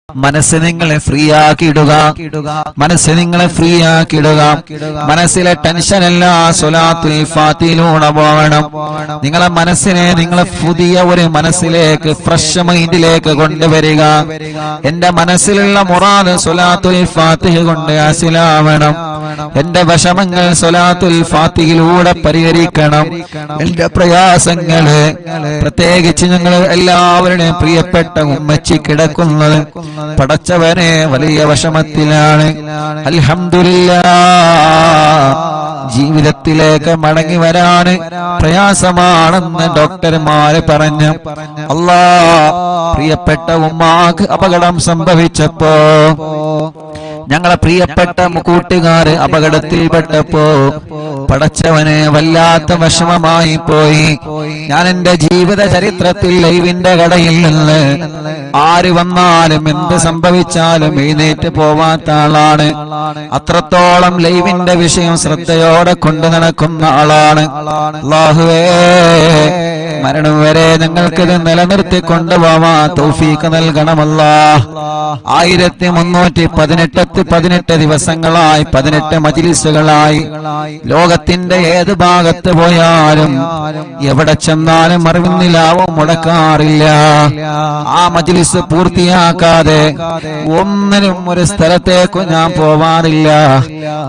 മനസ്സ് നിങ്ങളെ ഫ്രീ ആക്കിയിടുക, മനസ്സ് നിങ്ങളെ ഫ്രീ ആക്കിയിടുക. മനസ്സിലെ ടെൻഷൻ എല്ലാം സ്വലാത്തുൽ ഫാത്തിഹയിലൂടെ പോകണം. നിങ്ങളെ മനസ്സിനെ നിങ്ങളെ പുതിയ ഒരു മനസ്സിലേക്ക്, ഫ്രഷ് മൈൻഡിലേക്ക് കൊണ്ടുവരിക. എന്റെ മനസ്സിലുള്ള മുറാദ് സ്വലാത്തുൽ ഫാത്തിഹ കൊണ്ട് ഹാസിലാവണം. എന്റെ വിഷമങ്ങൾ സ്വലാത്തുൽ ഫാത്തിഹയിലൂടെ പരിഹരിക്കണം. എന്റെ പ്രയാസങ്ങള്, പ്രത്യേകിച്ച് ഞങ്ങൾ എല്ലാവരുടെയും പ്രിയപ്പെട്ട ഉമ്മച്ചി കിടക്കുന്നത് പടച്ചവനെ വലിയ വിഷമത്തിലാണ്. അൽഹംദുലില്ലാഹ്, ജീവിതത്തിലേക്ക് മടങ്ങി വരാന് പ്രയാസമാണെന്ന് ഡോക്ടർമാര് പറഞ്ഞു. അല്ലാഹ്, പ്രിയപ്പെട്ട ഉമ്മാക്ക് അപകടം സംഭവിച്ചപ്പോ, ഞങ്ങളെ പ്രിയപ്പെട്ട കൂട്ടുകാര് അപകടത്തിൽപ്പെട്ടപ്പോ പടച്ചവനെ വല്ലാത്ത വിഷമമായി പോയി. ഞാൻ എന്റെ ജീവിത ചരിത്രത്തിൽ ലൈവിന്റെ കടയിൽ നിന്ന് ആര് വന്നാലും എന്ത് സംഭവിച്ചാലും എഴുന്നേറ്റ് പോവാത്ത ആളാണ്. അത്രത്തോളം ലൈവിന്റെ വിഷയം ശ്രദ്ധയോടെ കൊണ്ടു നടക്കുന്ന ആളാണ്. അല്ലാഹുവേ, മരണം വരെ ഞങ്ങൾക്കിത് നിലനിർത്തി കൊണ്ടുപോവാൻ തൗഫീഖ് നൽകണമല്ലാഹ്. 1318 ദിവസങ്ങളായി, 18 മജ്‌ലിസുകളായി, ലോകത്തിന്റെ ഏത് ഭാഗത്ത് പോയാലും എവിടെ ചെന്നാലും അറിവിന്നിലാവും മുടക്കാറില്ല. ആ മജ്‌ലിസ് പൂർത്തിയാക്കാതെ ഒന്നിനും ഒരു സ്ഥലത്തേക്ക് ഞാൻ പോവാറില്ല.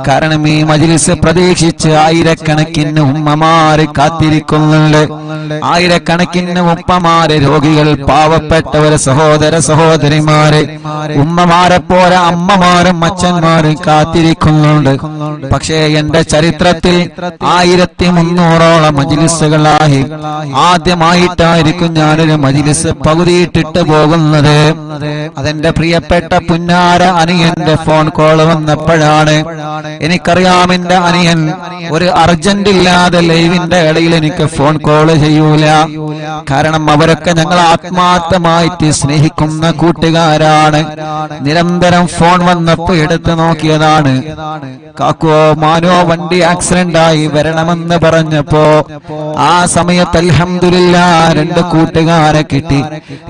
കാരണം ഈ മജ്‌ലിസ് പ്രതീക്ഷിച്ച് ആയിരക്കണക്കിന് ഉമ്മമാര് കാത്തിരിക്കുന്നുണ്ട്. ആയിരക്കണക്കിന് ഉപ്പമാര്, രോഗികൾ, പാവപ്പെട്ടവര്, സഹോദര സഹോദരിമാര്, ഉമ്മമാരെ പോലെ അമ്മമാരും അച്ഛന്മാരും കാത്തിരിക്കുന്നുണ്ട്. പക്ഷേ എന്റെ ചരിത്രത്തിൽ 1300ഓളം മജ്‌ലിസുകളായി ആദ്യമായിട്ടായിരിക്കും ഞാനൊരു മജ്‌ലിസ് പകുതിയിട്ടിട്ട് പോകുന്നത്. അതെന്റെ പ്രിയപ്പെട്ട പുന്നാര അനിയന്റെ ഫോൺ കോൾ വന്നപ്പോഴാണ്. എനിക്കറിയാം എന്റെ അനിയൻ ഒരു അർജന്റ് ഇല്ലാതെ ലൈവിന്റെ ഇടയിൽ എനിക്ക് ഫോൺ കോൾ ചെയ്യൂല. കാരണം അവരൊക്കെ ഞങ്ങൾ ആത്മാർത്ഥമായിട്ട് സ്നേഹിക്കുന്ന കൂട്ടുകാരാണ്. നിരന്തരം ഫോൺ വന്നപ്പോ എടുത്തു നോക്കിയതാണ്. കാക്കോ മാനോ വണ്ടി ആക്സിഡന്റ് ആയി വരണമെന്ന് പറഞ്ഞപ്പോ ആ സമയത്ത് അൽഹംദുലില്ലാഹ് 2 കൂട്ടുകാരെ കിട്ടി.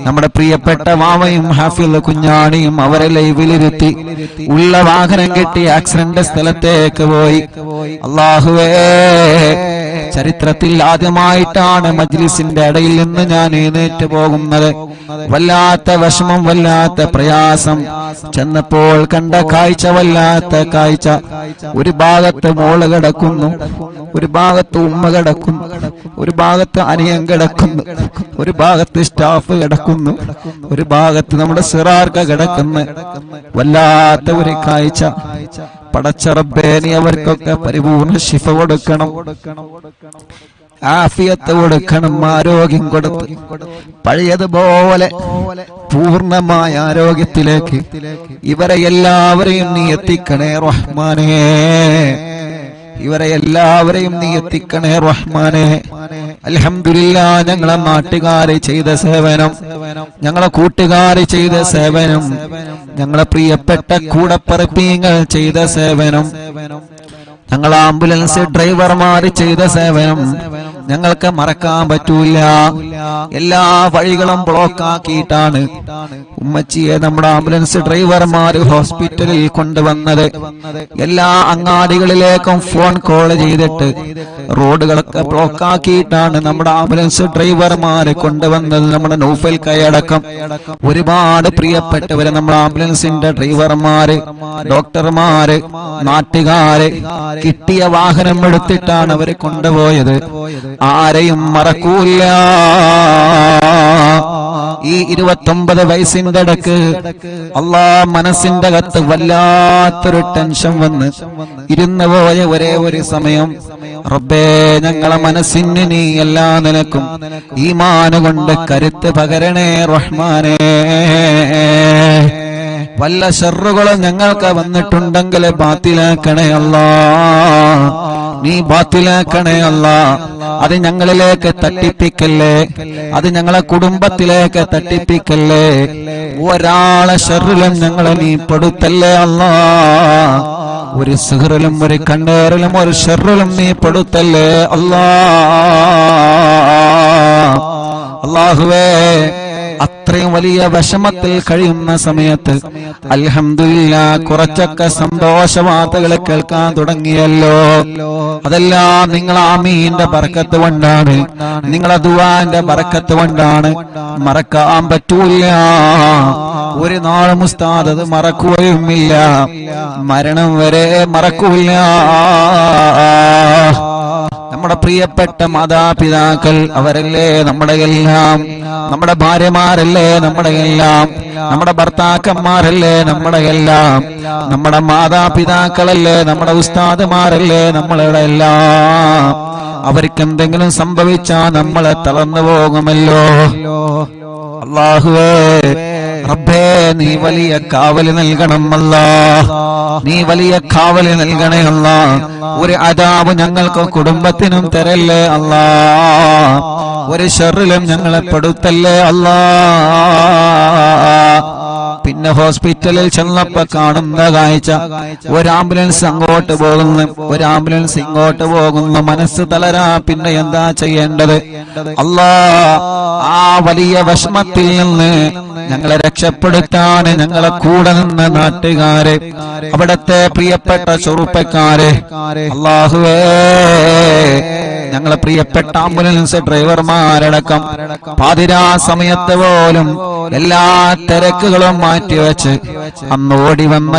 നമ്മുടെ പ്രിയപ്പെട്ട വാവയും ഹാഫിള് കുഞ്ഞാണിയും അവരെ ലൈവിലിരുത്തി ഉള്ള വാഹനം കെട്ടി ആക്സിഡന്റ് സ്ഥലത്തേക്ക് പോയി. അല്ലാഹുവേ, ചരിത്രത്തിൽ ആദ്യമായിട്ടാണ് മജ്‌ലിസിന്റെ ഇടയിൽ നിന്ന് ഞാൻ എഴുന്നേറ്റ് പോകുന്നത്. വല്ലാത്ത വിഷമം, വല്ലാത്ത പ്രയാസം. ചെന്നപ്പോൾ കണ്ട കാഴ്ച വല്ലാത്ത കാഴ്ച. ഒരു ഭാഗത്ത് മോള് കിടക്കുന്നു, ഒരു ഭാഗത്ത് ഉമ്മ കിടക്കുന്നു, ഒരു ഭാഗത്ത് അനിയൻ കിടക്കുന്നു, ഒരു ഭാഗത്ത് സ്റ്റാഫ് കിടക്കുന്നു, ഒരു ഭാഗത്ത് നമ്മുടെ സിറാർക്ക കിടക്കുന്നു. വല്ലാത്ത ഒരു കാഴ്ച. പടച്ച റബ്ബേ, നീ അവർക്കൊക്കെ പരിപൂർണ ശിഫ കൊടുക്കണം, ആഫിയത്ത് കൊടുക്കണം, ആരോഗ്യം കൊടുത്ത് പഴയതുപോലെ പൂർണ്ണമായ ആരോഗ്യത്തിലേക്ക് ഇവരെ എല്ലാവരെയും നീ എത്തിക്കണേ റഹ്മാനേ. ഇവരെ എല്ലാവരെയും നീ എത്തിക്കണേ റഹ്മാനേ. അൽഹംദുലില്ലാഹ്, ഞങ്ങളെ നാട്ടുകാരെ ചെയ്ത സേവനം, ഞങ്ങളെ കൂട്ടുകാരെ ചെയ്ത സേവനം, ഞങ്ങളെ പ്രിയപ്പെട്ട കൂടപ്പറപ്പീങ്ങൾ ചെയ്ത സേവനം, ഞങ്ങൾ ആംബുലൻസ് ഡ്രൈവർമാര് ചെയ്ത സേവനം ഞങ്ങൾക്ക് മറക്കാൻ പറ്റൂല. എല്ലാ വഴികളും ബ്ലോക്ക് ആക്കിയിട്ടാണ് ഉമ്മച്ചിയെ നമ്മുടെ ആംബുലൻസ് ഡ്രൈവർമാര് ഹോസ്പിറ്റലിൽ കൊണ്ടുവന്നത്. എല്ലാ അങ്ങാടികളിലേക്കും ഫോൺ കോൾ ചെയ്തിട്ട് റോഡുകളൊക്കെ ബ്ലോക്ക് ആക്കിയിട്ടാണ് നമ്മുടെ ആംബുലൻസ് ഡ്രൈവർമാരെ കൊണ്ടുവന്നത്. നമ്മുടെ നൗഫൽ കൈയടക്കം ഒരുപാട് പ്രിയപ്പെട്ടവര്, നമ്മുടെ ആംബുലൻസിന്റെ ഡ്രൈവർമാര്, ഡോക്ടർമാര്, നാട്ടുകാര് കിട്ടിയ വാഹനം എടുത്തിട്ടാണ് അവരെ കൊണ്ടുപോയത്. ആരെയും മറക്കൂല. ഈ 29 വയസ്സിന്റെ ഇടക്ക് മനസ്സിന്റെ അകത്ത് വല്ലാത്തൊരു ടെൻഷൻ വന്ന് ഇരുന്നു പോയ ഒരേ ഒരു സമയം, റബ്ബേ, ഞങ്ങളെ മനസ്സിന് നീ എല്ലാ നിലക്കും ഈമാന് കൊണ്ട് കരുത്ത് പകരണേ റഹ്മാനേ. വല്ല ശർറുകളും ഞങ്ങൾക്ക് വന്നിട്ടുണ്ടെങ്കിൽ ബാത്തിലാക്കണേ അല്ലാഹ്, നീ ബാത്തിലാക്കണേ അല്ലാഹ്. അത് ഞങ്ങളിലേക്ക് തട്ടിപ്പിക്കല്ലേ, അത് ഞങ്ങളെ കുടുംബത്തിലേക്ക് തട്ടിപ്പിക്കല്ലേ. ഒരാളെ ശർറിലും ഞങ്ങളെ നീ പെടുത്തല്ലേ അല്ലാഹ്. ഒരു സിഹറിലും ഒരു കണ്ണേറിലും ഒരു ശർറിലും നീ പെടുത്തല്ലേ അല്ലാഹ്. അല്ലാഹുവേ, അത്രയും വലിയ വിഷമത്തിൽ കഴിയുന്ന സമയത്ത് അൽഹംദുലില്ലാഹ് കുറച്ചൊക്കെ സന്തോഷ വാർത്തകൾ കേൾക്കാൻ തുടങ്ങിയല്ലോ. അതെല്ലാം നിങ്ങൾ ആമീന്റെ ബർക്കത്ത് കൊണ്ടാണ്, നിങ്ങളെ ദുആന്റെ ബർക്കത്ത് കൊണ്ടാണ്. മറക്കാൻ പറ്റൂല, ഒരു നാളും ഉസ്താദ് അത് മറക്കുകയുമില്ല, മരണം വരെ മറക്കൂല. നമ്മുടെ പ്രിയപ്പെട്ട മാതാപിതാക്കൾ അവരല്ലേ നമ്മുടെ എല്ലാം, നമ്മുടെ ഭാര്യമാരല്ലേ നമ്മുടെ എല്ലാം, നമ്മുടെ ഭർത്താക്കന്മാരല്ലേ നമ്മുടെ എല്ലാം, നമ്മുടെ മാതാപിതാക്കളല്ലേ നമ്മുടെ ഉസ്താദുമാരല്ലേ നമ്മളുടെ എല്ലാം. അവർക്ക് എന്തെങ്കിലും സംഭവിച്ചാൽ നമ്മളെ തളർന്നു പോകുമല്ലോ. അല്ലാഹുവേ റബ്ബേ നീ വലിയ കാവല് നൽകണം അല്ലാഹ്, നീ വലിയ കാവല് നൽകണേ അല്ലാഹ്. ഒരു അദാബ് ഞങ്ങൾക്ക് കുടുംബത്തിനും തരല്ലേ അല്ലാഹ്, ഒരു ശർറിലും ഞങ്ങളെ പെടുത്തല്ലേ അല്ലാഹ്. പിന്നെ ഹോസ്പിറ്റലിൽ ചെന്നപ്പോ കാണുന്ന കാഴ്ച, ഒരു ആംബുലൻസ് അങ്ങോട്ട് പോകുന്നു, ഒരു ആംബുലൻസ് ഇങ്ങോട്ട് പോകുന്നു. മനസ്സ് തളരാ, പിന്നെ എന്താ ചെയ്യേണ്ടത്? അല്ലാഹ് ആ വലിയ വിഷമത്തിൽ നിന്ന് ഞങ്ങളെ രക്ഷപ്പെടുത്താൻ ഞങ്ങളെ കൂടെ നിന്ന നാട്ടുകാരെ, അവിടത്തെ പ്രിയപ്പെട്ട ചെറുപ്പക്കാരെ, അല്ലാഹുവേ ഞങ്ങളെ പ്രിയപ്പെട്ട ആംബുലൻസ് ഡ്രൈവർമാരടക്കം പാതിരാ സമയത്ത് പോലും എല്ലാ തിരക്കുകളും മാറ്റിവെച്ച് അന്ന് ഓടി വന്ന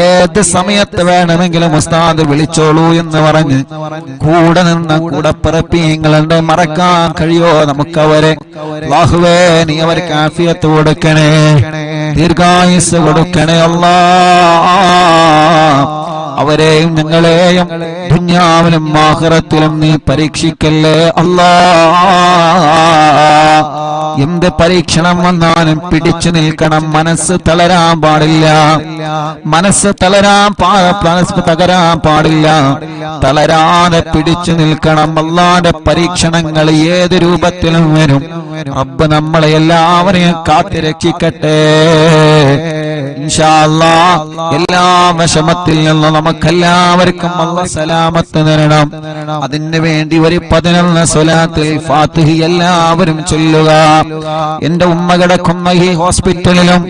ഏത് സമയത്ത് വേണമെങ്കിലും ഉസ്താദ് വിളിച്ചോളൂ എന്ന് പറഞ്ഞ് കൂടെ നിന്ന കൂടപ്പിറപ്പിങ്ങളുടെ മറക്കാൻ കഴിയോ നമുക്കവരെ? അല്ലാഹുവേ നീ അവർക്ക് ആഫിയത്ത് കൊടുക്കണേ, ദീർഘായുസ് കൊടുക്കണേ അല്ലാഹ്. അവരെയും ഞങ്ങളെയും ദുനിയാവിലും ആഖിറത്തിലും നീ പരീക്ഷിക്കല്ലേ അല്ലാഹ്. എന്ത് പരീക്ഷണം വന്നാലും പിടിച്ചു നിൽക്കണം, മനസ്സ് തളരാൻ പാടില്ല, മനസ്സ് തകരാൻ പാടില്ല, തളരാതെ പിടിച്ചു നിൽക്കണം. അല്ലാഹുവിന്റെ പരീക്ഷണങ്ങൾ ഏത് രൂപത്തിലും വരും. റബ്ബ് നമ്മളെ എല്ലാവരെയും കാത്തു രക്ഷിക്കട്ടെ ഇൻഷാ അല്ലാഹ്. എല്ലാ വിഷമത്തിൽ നിന്നും നമുക്കെല്ലാവർക്കും അല്ലാഹ് സലാമത്ത് തരണം. അതിനു വേണ്ടി ഒരു 11 സ്വലാത്തുൽ ഫാത്തിഹ എല്ലാവരും ചൊല്ലുക. എന്റെ ഉമ്മ കിടക്കുന്ന ഈ ഹോസ്പിറ്റലിലും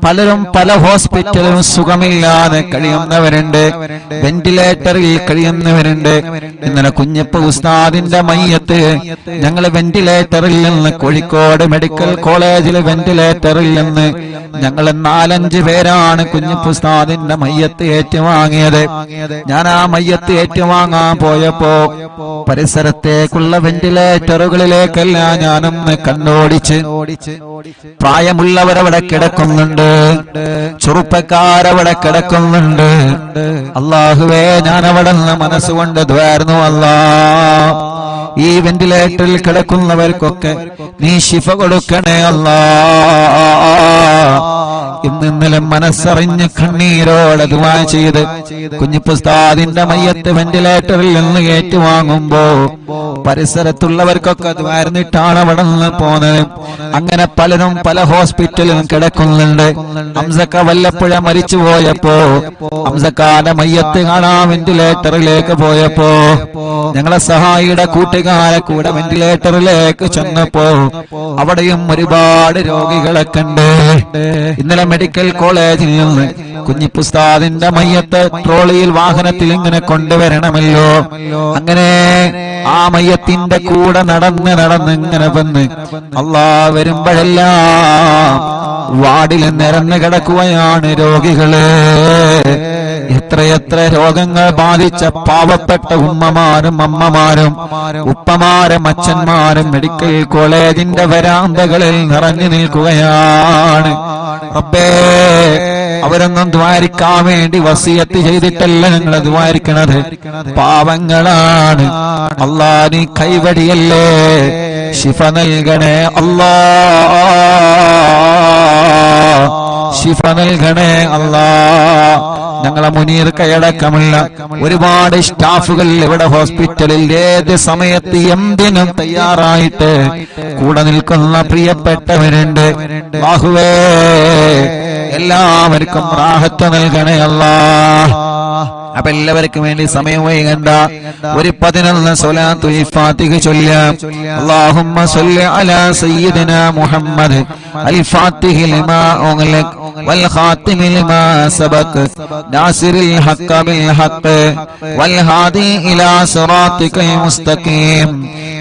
പലരും പല ഹോസ്പിറ്റലിലും സുഖമില്ലാതെ കഴിയുന്നവരുണ്ട്, വെന്റിലേറ്ററിൽ കഴിയുന്നവരുണ്ട്. ഇന്നലെ കുഞ്ഞപ്പ ഉസ്താദിന്റെ മയ്യത്ത് ഞങ്ങൾ വെന്റിലേറ്ററിൽ നിന്ന് കോഴിക്കോട് മെഡിക്കൽ കോളേജിലെ വെന്റിലേറ്ററിൽ നിന്ന് ഞങ്ങൾ 4-5 പേരാണ് കുഞ്ഞപ്പ ഉസ്താദിന്റെ മയ്യത്ത് ഏറ്റുവാങ്ങിയത്. ഞാൻ ആ മയ്യത്ത് ഏറ്റുവാങ്ങാൻ പോയപ്പോ പരിസരത്തേക്കുള്ള വെന്റിലേറ്ററുകളിലേക്കല്ല ഞാനൊന്ന് കണ്ണോടിച്ച്. പ്രായമുള്ളവരവിടെ കിടക്കുന്നുണ്ട്, ചെറുപ്പക്കാരവിടെ കിടക്കുന്നുണ്ട്. അല്ലാഹുവേ ഞാൻ അവിടെ നിന്ന് മനസ്സുകൊണ്ട് ദ്വാരുന്നു അല്ലാഹ്. ഈ വെന്റിലേറ്ററിൽ കിടക്കുന്നവർക്കൊക്കെ നീ ശിഫ കൊടുക്കണേ അല്ലാഹ്. ഇന്നലെ മനസ്സറിഞ്ഞ് കണ്ണീരോടെ ദുആ ചെയ്ത് കുഞ്ഞിപ്പുസ്താദിന്റെ മയ്യത്ത് വെന്റിലേറ്ററിൽ നിന്ന് ഏറ്റുവാങ്ങുമ്പോ പരിസരത്തുള്ളവർക്കൊക്കെ ദ്വാരന്നിട്ടാണ് അവിടെ നിന്ന് പോന്നത്. അങ്ങനെ പലരും പല ഹോസ്പിറ്റലിലും കിടക്കുന്നുണ്ട്. ഹംസക്ക വല്ലപ്പുഴ മരിച്ചു പോയപ്പോ ഹംസക്കാന്റെ മയ്യത്ത് കാണാൻ വെന്റിലേറ്ററിലേക്ക് പോയപ്പോ ഞങ്ങളെ സഹായിയുടെ കൂട്ടുകാരെ കൂടെ വെന്റിലേറ്ററിലേക്ക് ചെന്നപ്പോ അവിടെയും ഒരുപാട് രോഗികളെ കണ്ട്. ഇന്നലെ മെഡിക്കൽ കോളേജിൽ നിന്ന് കുഞ്ഞിപ്പുസ്താദിന്റെ മയ്യത്ത് ട്രോളിയിൽ വാഹനത്തിൽ ഇങ്ങനെ കൊണ്ടുവരണമല്ലോ. അങ്ങനെ ആ മയ്യത്തിന്റെ കൂടെ നടന്ന് ഇങ്ങനെ വന്ന് അല്ലാഹ് വരുമ്പോഴെല്ലാം വാർഡിൽ നിരന്ന് കിടക്കുകയാണ് രോഗികള്. എത്രയെത്ര രോഗങ്ങൾ ബാധിച്ച പാവപ്പെട്ട ഉമ്മമാരും അമ്മമാരും ഉപ്പമാരും അച്ഛന്മാരും മെഡിക്കൽ കോളേജിന്റെ വരാന്തകളിൽ നിറഞ്ഞു നിൽക്കുകയാണ്. റബ്ബേ അവരൊന്നും ദ്വാരിക്കാൻ വേണ്ടി വസിയത്ത് ചെയ്തിട്ടല്ല ഞങ്ങൾ ദ്വാരിക്കണത്, പാവങ്ങളാണ്. അല്ലാഹ് നീ കൈവടിയല്ലേ, ശിഫ നൽകണേ അല്ലാഹ്, ശിഫ നൽകണേ അല്ലാഹ്. ഞങ്ങളെ മുനീർ കൈയടക്കമുള്ള ഒരുപാട് സ്റ്റാഫുകൾ ഇവിടെ ഹോസ്പിറ്റലിൽ ഏത് സമയത്ത് എന്തിനും തയ്യാറായിട്ട് കൂടെ നിൽക്കുന്ന പ്രിയപ്പെട്ടവരുണ്ട്. അല്ലാഹുവേ എല്ലാവർക്കും റാഹത്ത് നൽകണേ അല്ലാഹ്. അപ്പൊ എല്ലാവർക്കും വേണ്ടി സമയം വൈകണ്ട, ഒരു 11 സ്വലാത്തുൽ ഫാത്തിഹ ചൊല്ലാം. അല്ലാഹുമ്മ സ്വല്ലി അലാ സയ്യിദിനാ മുഹമ്മദ് അൽ ഫാത്തിഹി ലിമാ ഉഗ്ലിഖ് വൽ ഖാതിമി ലിമാ സബഖ് നാസിറിൽ ഹഖ് ബിൽ ഹഖ് വൽ ഹാദി ഇലാ സിറാത്തിക്കൽ മുസ്തഖീം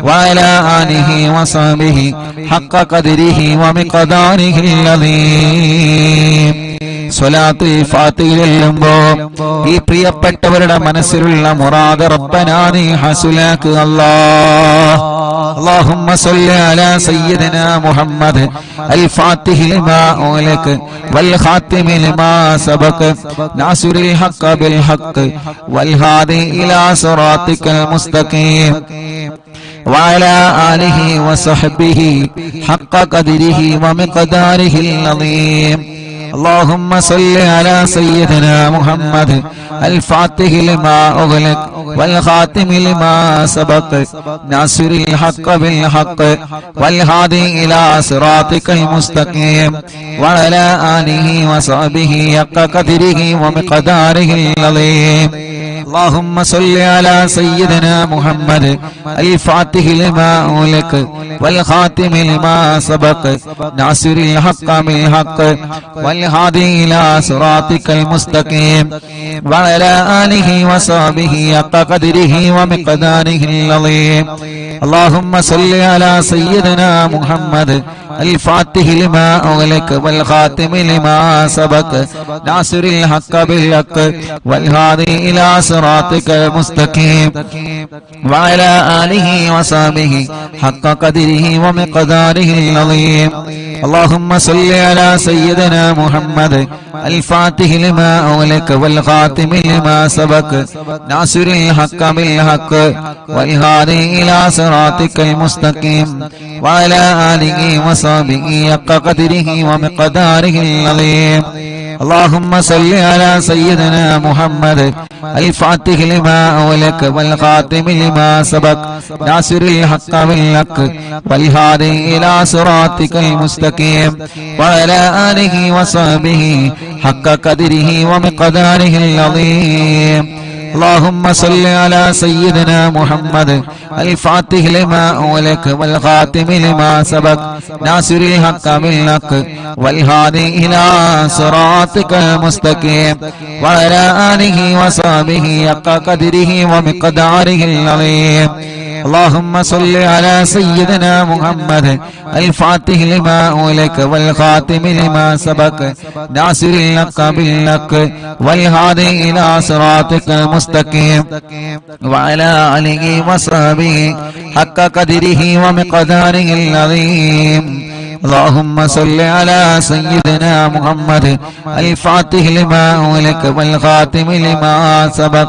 വഅലാ ആലിഹി വസഹ്ബിഹി ഹഖ് ഖദ്രിഹി വമിഖ്ദാരിഹിൽ അദീം. സ്വലാത്തുൽ ഫാത്തിഹ ചൊല്ലുമ്പോ ഈ പ്രിയപ്പെട്ടവരുടെ മനസ്സിലുള്ള മുറാദ് റബ്ബനാ നീ ഹസുലാക്ക് അല്ലാഹ്. اللهم صل على سيدنا محمد الفاتح لما أغلق والخاتم لما سبق ناصر الحق بالحق والهادي إلى صراطك المستقيم وعلى آله وصحبه حق قدره ومقداره العظيم. اللهم صل على سيدنا محمد الفاتح لما أغلق والخاتم لما سبق ناصر الحق بالحق والهادي إلى صراطك المستقيم وعلى آله وصحبه حق قدره ومقداره العظيم. اللهم صل على سيدنا محمد الفاتح لما أغلق والخاتم لما سبق ناصر الحق بالحق والهادي إلى صراطك المستقيم وعلى آله وصحبه حق قدره ومقداره العظيم. اللهم صل على سيدنا محمد الفاتح لما أغلق والخاتم لما سبق ناصر الحق بالحق والهادي إلى صراطك المستقيم وعلى آله وصحبه حق قدره ومقداره العظيم. اللهم صل على سيدنا محمد الفاتح لما أغلق والخاتم لما سبق ناصر الحق بالحق والهادي إلى صراطك المستقيم وعلى آله وصحبه حق قدره ومقداره العظيم. اللهم صل على سيدنا محمد الفاتح لما أغلق والخاتم لما سبق ناصر الحق بالحق والهادي إلى صراطك المستقيم وعلى آله وصحبه حق قدره ومقداره العظيم. اللهم صل على سيدنا محمد الفاتح لما أغلق والخاتم لما سبق ناصر الحق بالحق والهادي إلى صراطك المستقيم وعلى آله وصحبه حق قدره ومقداره العظيم. اللهم صل على سيدنا محمد الفاتح لما أغلق والخاتم لما سبق ناصر الحق بالحق والهادي إلى صراطك المستقيم وعلى آله وصحبه حق قدره ومقداره العظيم. اللهم صل على سيدنا محمد الفاتح لما أغلق والخاتم لما سبق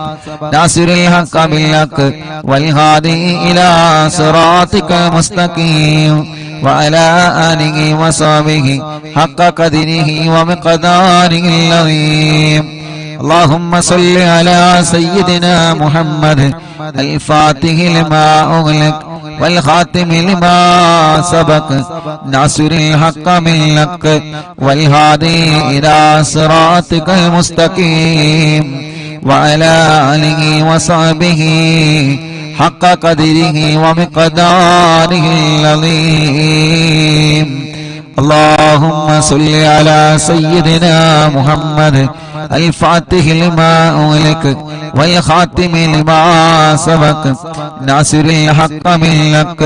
ناصر الحق بالحق والهادي إلى صراطك المستقيم وعلى آله وصحبه حق قدره ومقداره العظيم. اللهم صل على سيدنا محمد الفاتح لما أغلق والخاتم لما سبق ناصر الحق بالحق والهادي إلى صراطك المستقيم وعلى آله وصحبه حق قدره ومقداره العظيم. اللهم صل على سيدنا محمد الفاتح لما أغلق والخاتم لما سبق ناصر الحق بالحق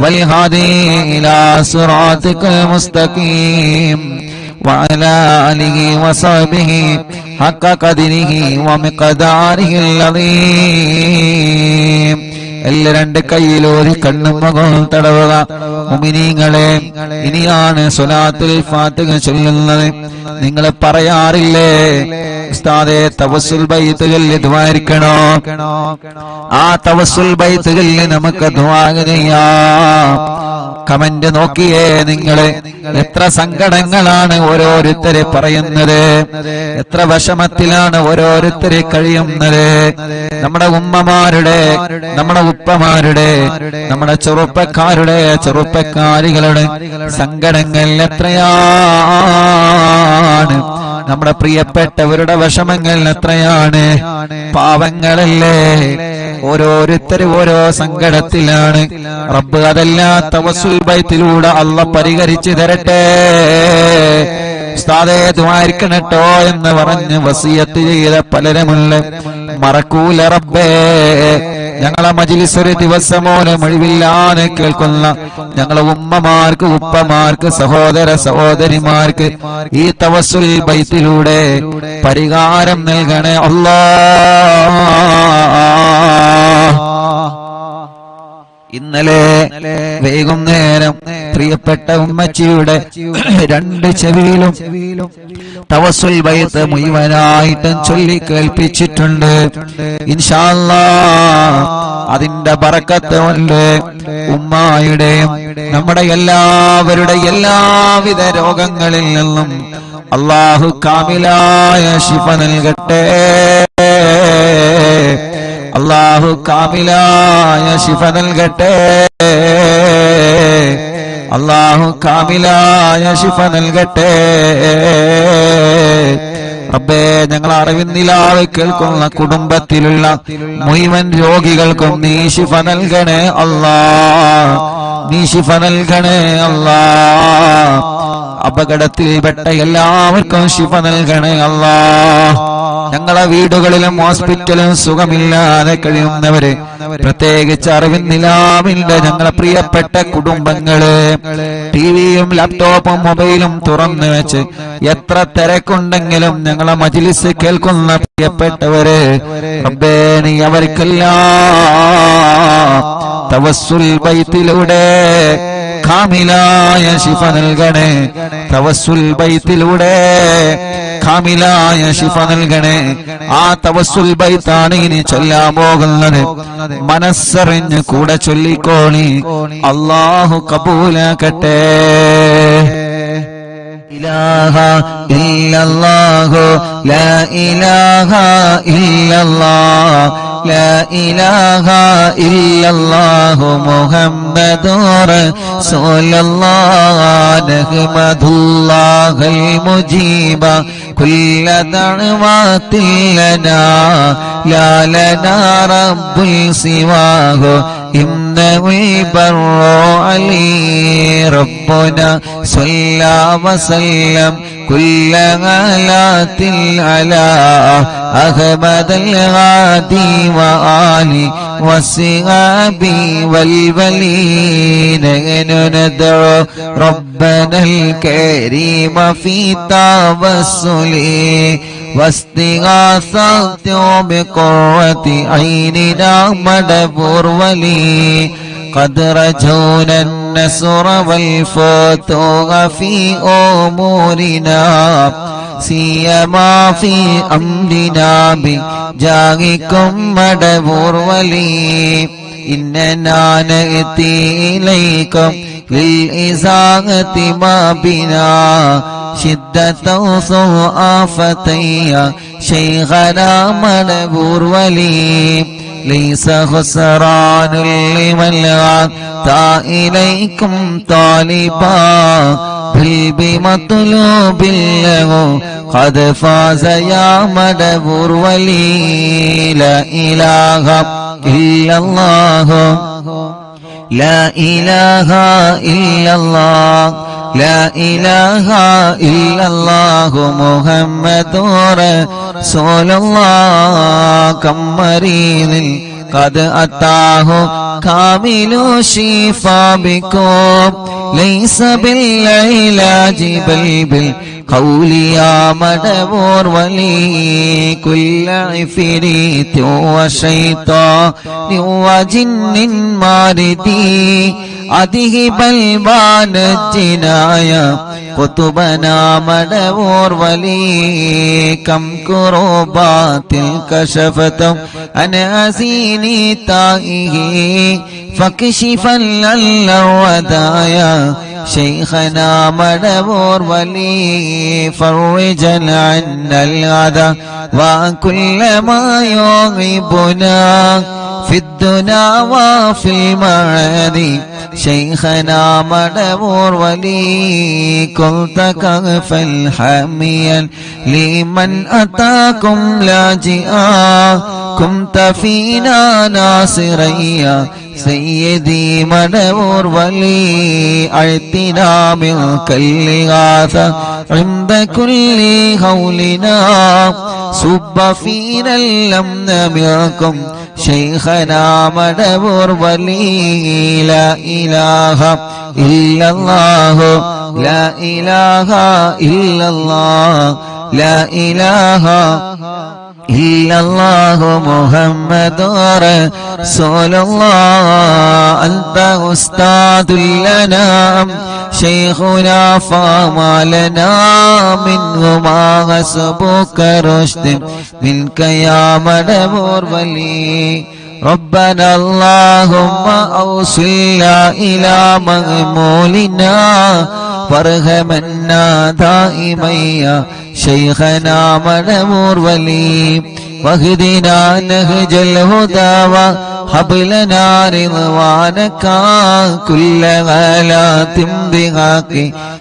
والهادي إلى صراطك المستقيم وعلى آله وصحبه حق قدره ومقداره العظيم. എല്ലാ രണ്ട് കൈയിലോരി കണ്ണും മുഖവും തടവുക. മുഅ്മിനീങ്ങളെ, ഇനിയാണ് സ്വലാത്തുൽ ഫാത്തിഹ ചൊല്ലുന്നത്. നിങ്ങൾ പറയാറില്ലേ ഉസ്താദേ തവസ്സുൽ ബൈത്ത് ചൊല്ലി ദുആ ഇരിക്കണോ? ആ തവസ്സുൽ ബൈത്ത് ചൊല്ലി നമുക്ക് ദുആ ചെയ്യാം. കമന്റ് നോക്കിയേ നിങ്ങള്, എത്ര സങ്കടങ്ങളാണ് ഓരോരുത്തരെ പറയുന്നത്, എത്ര വിഷമത്തിലാണ് ഓരോരുത്തരെ കഴിയുന്നത്. നമ്മുടെ ഉമ്മമാരുടെ, നമ്മുടെ ഉപ്പമാരുടെ, നമ്മുടെ ചെറുപ്പക്കാരികളുടെ സങ്കടങ്ങൾ എത്രയാണ്. നമ്മുടെ പ്രിയപ്പെട്ടവരുടെ വിഷമങ്ങൾ എത്രയാണ്. പാവങ്ങളല്ലേ, ഓരോരുത്തരും ഓരോ സങ്കടത്തിലാണ്. റബ്ബ് അതെല്ലാം തവസ്സുൽ ബൈത്തിലൂടെ അല്ലാഹ് പരിഹരിച്ചു തരട്ടെ. ഉസ്താദേ ദുആയിരിക്കണട്ടോ എന്ന് പറഞ്ഞ് വസിയത്ത് ചെയ്ത പലരുമുണ്ട്. മറക്കൂല റബ്ബേ. ഞങ്ങളെ മജ്ലിസ് ഒരു ദിവസം പോലും ഒഴിവില്ലാതെ കേൾക്കുന്ന ഞങ്ങളെ ഉമ്മമാർക്ക്, ഉപ്പമാർക്ക്, സഹോദര സഹോദരിമാർക്ക് ഈ തവസ്സുൽ ബൈത്തിലൂടെ പരിഹാരം നൽകണേ അല്ലാഹ്. ഇന്നലെ വൈകുന്നേരം പ്രിയപ്പെട്ട ഉമ്മച്ചിയുടെ രണ്ട് ചെവിയിലും തവസ്സുൽ ബൈത്ത് മുഴുവനായിട്ടും ചൊല്ലി കേൾപ്പിച്ചിട്ടുണ്ട്. ഇൻഷാ അല്ലാഹ് അതിന്റെ ബറക്കത്ത് കൊണ്ട് ഉമ്മായുടെയും നമ്മുടെ എല്ലാവരുടെ എല്ലാവിധ രോഗങ്ങളിൽ നിന്നും അല്ലാഹു കാമിലായ ശിഫ നൽകട്ടെ. അല്ലാഹു കാമിലായ ശിഫ നൽകട്ടെ. അല്ലാഹു കാമിലായ ശിഫ നൽകട്ടെ. റബ്ബേ, ഞങ്ങൾ അറിവിന്നിലാതെ കേൾക്കുന്ന കുടുംബത്തിലുള്ള മുഴുവൻ രോഗികൾക്കും നീ ശിഫ നൽകണേ അല്ലാഹ്. നീ ശിഫ നൽകണേ അല്ലാഹ്. അപകടത്തിൽപ്പെട്ട എല്ലാവർക്കും ശിഫ നൽകണേ അല്ലാഹ്. ഞങ്ങളെ വീടുകളിലും ഹോസ്പിറ്റലും സുഖമില്ലാതെ കഴിയുന്നവര്, പ്രത്യേകിച്ച് അറിവിന്നിലാവിന്റെ ഞങ്ങളെ പ്രിയപ്പെട്ട കുടുംബങ്ങള്, ടിവിയും ലാപ്ടോപ്പും മൊബൈലും തുറന്നു വെച്ച് എത്ര തിരക്കുണ്ടെങ്കിലും ഞങ്ങളെ മജ്ലിസ് കേൾക്കുന്ന പ്രിയപ്പെട്ടവര്, റബ്ബേ നീ അവർക്കെല്ലാം തവസ്സുൽ ബൈത്തിലൂടെ കാമിലായ ശിഫ നൽകണേ. തവസ്സുൽ ബൈത്തിലൂടെ കാമിലായ ശിഫ നൽകണേ. ആ തവസ്സുൽ ബൈത്താണ് ഇനി ചൊല്ലാൻ പോകുന്നത്. മനസ്സറിഞ്ഞ് കൂടെ ചൊല്ലിക്കോളി. അല്ലാഹു കബൂലാക്കട്ടെ. ഇലാഹ ഇല്ലല്ലാഹു ലാ ഇലാഹ ഇല്ലല്ലാഹ് ലാ ഇലാഹ ഇല്ലല്ലാഹു മുഹമ്മദുർ റസൂലുള്ളാഹ് നഹ്മദുല്ലാഹൽ മുജീബ കുല്ല ദഅവാതിൽ ലനാ ലാ ലനാ റബ്ബുൽ സിവാഹു ഇന്നഹുൽ ബർറു അലീ റബ്ബുനാ സ്വല്ലാ വസല്ലം കുല്ല ഗലാത്തിൽ അലാ അഹ്മദൽ ഗാദി വആലി വസ്സഹാബി വൽവലീന നദഉ റബ്ബനൽ കരീമ ഫീ തവസ്സുലി واستغاثة بقرة عيننا مدبر ولي قد رجونا النصر والفتوح في أمورنا سيما في أمرنا بجاهكم مدبر ولي إننا نأتي إليكم للإزاغة ما بنا شدة آفتي شيخنا مدبور ولي ليس خسران لمن أتى إليكم طالبا بل بمطلوب له قد فاز يا مدبور ولي لا إله إلا الله لا إله إلا الله لا إله إلا الله محمد رسول الله كم مريض قد أتاه كامل الشفاء بكم ليس بالعلاج بل بالقول يا مدبور ولي كل عفريت وشيطان وجن ماردي أذهب البان الجنايا قطبنا مدبور ولي كم كروبات كشفتم عن أزيني تائه فكشفا للودايا شيخنا مدبور ولي فرجا عنا العذى وكل ما يغيبنا في الدنا وفي المعادي شيخنا مدبور ولي كنت كغفا حاميا لمن أتاكم لاجئا كنت فينا ناصريا سيدي مدبور ولي أعطنا منك الإغاثة عند كل هولنا صب فينا الأمن منكم شيخنا مدبور ولي لا إله إلا الله لا إله إلا الله لا إله إلا الله محمد رسول الله أنت أستاذ لنا شيخنا فما لنا منه ما حسبك رشد منك يا مدبور ولي ربنا اللهم أوصلنا إلى مغمولنا وارحمنا دائما يا شيخنا مدبور ولي واهدنا نهج الهدى وهب لنا رضوانك كل غلات بحق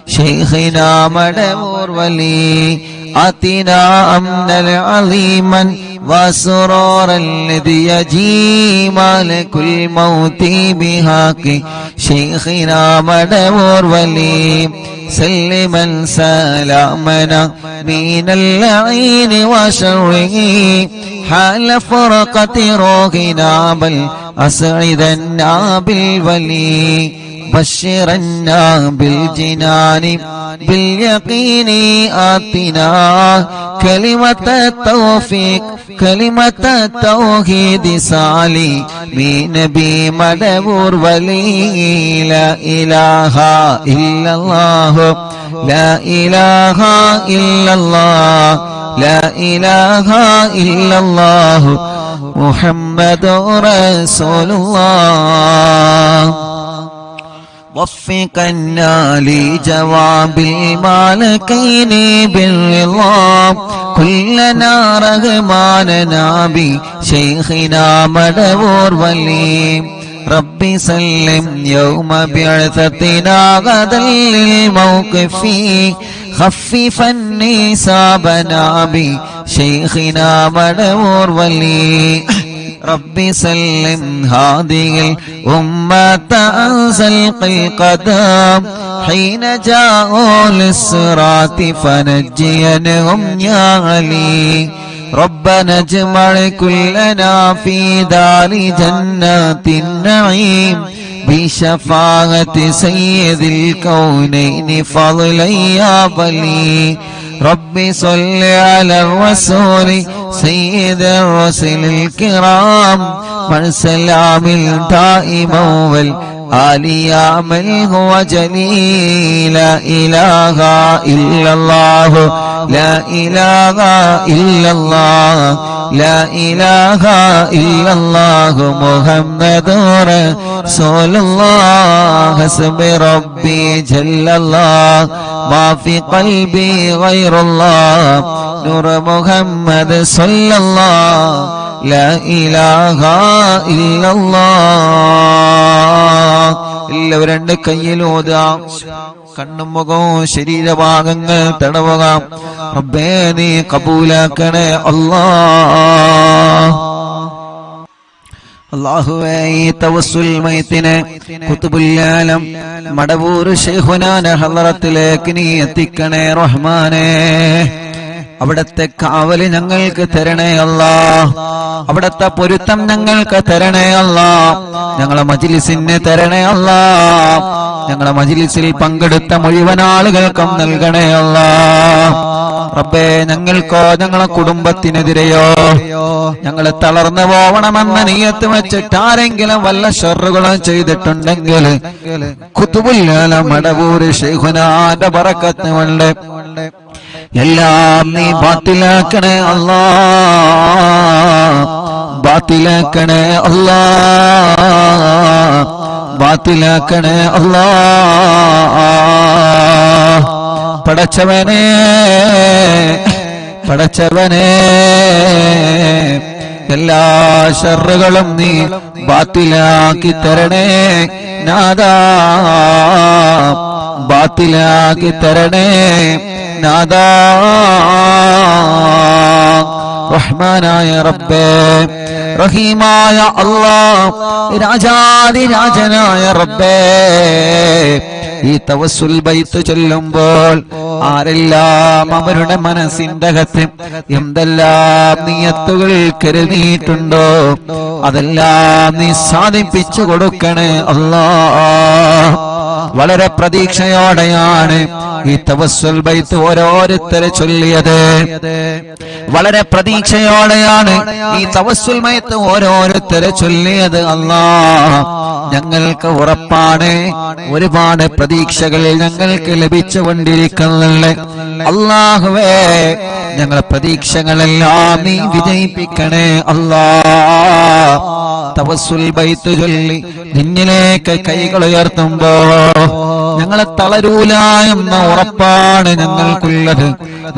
شيخنا مدبور ولي آتنا أمنا عظيما وسرورا الذي يجي مالك الموت بحق شيخنا مدبور ولي سلما سلامنا من اللعين وشره حال فرقة روحنا بل أسعدنا بالولي بشرنا بالجنان باليقين آتنا كلمة التوفيق كلمة التوحيد سالي من نبي مدبور ولي لا إله إلا الله لا إله إلا الله لا إله إلا الله محمد رسول الله وفقنا لجواب المالكين بالرضا كلنا رغماننا بشيخنا مدبور ولي ربي سلم يوم بعثتنا غدا للموقف خففا نسابنا بشيخنا مدبور ولي ربي سلم هذه الأمة أنزل القدام حين جاءوا للصراط فنجينهم يا علي ربنا اجمع كلنا في دار جنات النعيم بشفاعة سيد الكونين فضلا يا بلي ربي صل على الرسول سيد الرسل الكرام من سلام دائما والآل يا من هو جليل لا إله إلا الله لا إله إلا الله لا إله إلا الله محمد رسول الله حسب ربي جل الله ما في قلبي غير الله نور محمد صلى الله لا إله إلا الله എല്ലാവരും രണ്ട് കയ്യിലോതാം കണ്ണും മുഖവും ശരീരഭാഗങ്ങൾ തടവുക റബ്ബേ നീ കബൂലാക്കണേ അല്ലാഹ് അല്ലാഹുവേ ഈ തവസ്സുൽ മൈത്തിനെ ഖുതുബുൽ ആലം മടവൂർ ശൈഖുനാന്റെ ഹളറത്തിലേക്ക് നീ എത്തിക്കണേ റഹ്മാനേ അവിടത്തെ കാവല് ഞങ്ങൾക്ക് തരണേ അല്ലാഹ് അവിടത്തെ പൊരുത്തം ഞങ്ങൾക്ക് തരണേ അല്ലാഹ് ഞങ്ങളെ മജ്ലിസിന് തരണേ അല്ലാഹ് ഞങ്ങളെ മജ്ലിസിൽ പങ്കെടുത്ത മുഴുവൻ ആളുകൾക്കും നൽകണേ അല്ലാഹ് റബ്ബേ ഞങ്ങൾക്കോ ഞങ്ങളെ കുടുംബത്തിനെതിരെയോ ഞങ്ങൾ തളർന്നു പോവണമെന്ന നിയ്യത്ത് വെച്ചിട്ട് ആരെങ്കിലും വല്ല ഷർറുകളും ചെയ്തിട്ടുണ്ടെങ്കിൽ ഖുതുബുൽ ആലം മടവൂർ ശൈഖുനാന്റെ ബറക്കത്ത് കൊണ്ട് എല്ലാം നീ ബാത്തിലാക്കണേ അല്ലാഹ് ബാത്തിലാക്കണേ അല്ലാഹ് ബാത്തിലാക്കണേ അല്ലാഹ് പടച്ചവനേ പടച്ചവനേ എല്ലാ ശർറുകളും നീ ബാത്തിലാക്കി തരണേ നാദാ, ബാത്തിലാക്കി തരണേ നാദാ. റഹ്മാനായ റബ്ബേ, റഹീമായ അല്ലാഹ്, രാജാധിരാജനായ റബ്ബേ, ഈ തവസ്സുൽ ബൈത്ത് ചൊല്ലുമ്പോൾ ആരെല്ലാം അവരുടെ മനസ്സിന്റെ അകത്ത് എന്തെല്ലാം നിയത്തുകൾ കരുതിയിട്ടുണ്ടോ അതെല്ലാം നീ സാധിപ്പിച്ചു കൊടുക്കണേ അല്ലാഹ്. വളരെ പ്രതീക്ഷയോടെയാണ് ഈ തവസ്സുൽ ബൈത്ത് ഓരോരുത്തരെ ചൊല്ലിയത്. വളരെ പ്രതീക്ഷയോടെയാണ് ഈ തവസ്സുൽ ബൈത്ത് ഓരോരുത്തരെ ചൊല്ലിയത്. അല്ലാഹ്, ഞങ്ങൾക്ക് ഉറപ്പാണ് ഒരുപാട് പ്രതീക്ഷകൾ ഞങ്ങൾക്ക് ലഭിച്ചുകൊണ്ടിരിക്കുന്നുണ്ട്. അല്ലാഹുവേ, ഞങ്ങളെ പ്രതീക്ഷകളെല്ലാം നീ വിജയിപ്പിക്കണേ അല്ലാഹ്. തവസ്സുൽ ബൈത്ത് ചൊല്ലി നിന്നിലേക്ക് കൈകൾ ഉയർത്തുമ്പോ ഞങ്ങളെ തളരൂല എന്ന ഉറപ്പാണ് ഞങ്ങൾക്കുള്ളത്.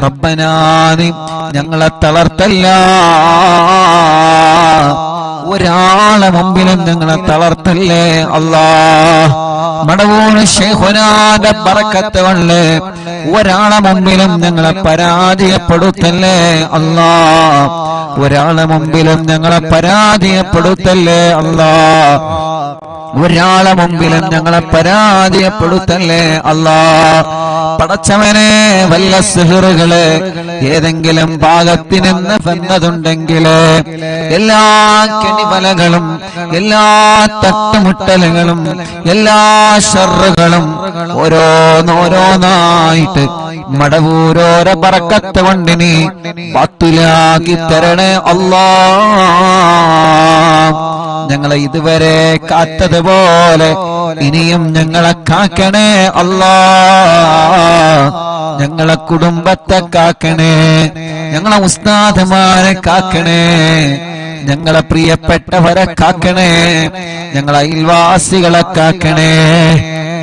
റബ്ബനാ, നീ ഞങ്ങളെ തളർത്തല്ല, ഒരാളെ മുമ്പിലും ഞങ്ങളെ തളർത്തല്ലേ അല്ലാഹ്. മടവൂർ ശൈഖുനാന്റെ ബറക്കത്ത് കൊണ്ട് ഒരാളെ മുമ്പിലും ഞങ്ങളെ പരാജയപ്പെടുത്തല്ലേ അല്ലാഹ്. ഒരാളെ മുമ്പിലും ഞങ്ങളെ പരാജയപ്പെടുത്തല്ലേ അല്ലാഹ്. ഒരാളെ മുമ്പിലും ഞങ്ങളെ പരാജയപ്പെടുത്തല്ലേ അല്ലാഹ്. പടച്ചവനെ, വല്ല സിഹറുകള് ഏതെങ്കിലും ഭാഗത്തിനെന്ന് വന്നതുണ്ടെങ്കിൽ എല്ലാ കെണിവലകളും എല്ലാ തട്ടുമുട്ടലുകളും എല്ലാ ശർറുകളും ഓരോന്നോരോന്നായിട്ട് മടവൂരോരോ ബറക്കത്ത് കൊണ്ട് നീ ബാത്തിലാക്കി തരണേ അല്ലാഹ്. ഞങ്ങളെ ഇതുവരെ കാത്തതുപോലെ ഇനിയും ഞങ്ങളെ കാക്കണേ അല്ലാഹ്. ഞങ്ങളെ കുടുംബത്തെ കാക്കണേ, ഞങ്ങളെ ഉസ്താദുമാരെ കാക്കണേ, ഞങ്ങളെ പ്രിയപ്പെട്ടവരെ കാക്കണേ, ഞങ്ങളെ അയൽവാസികളെ കാക്കണേ,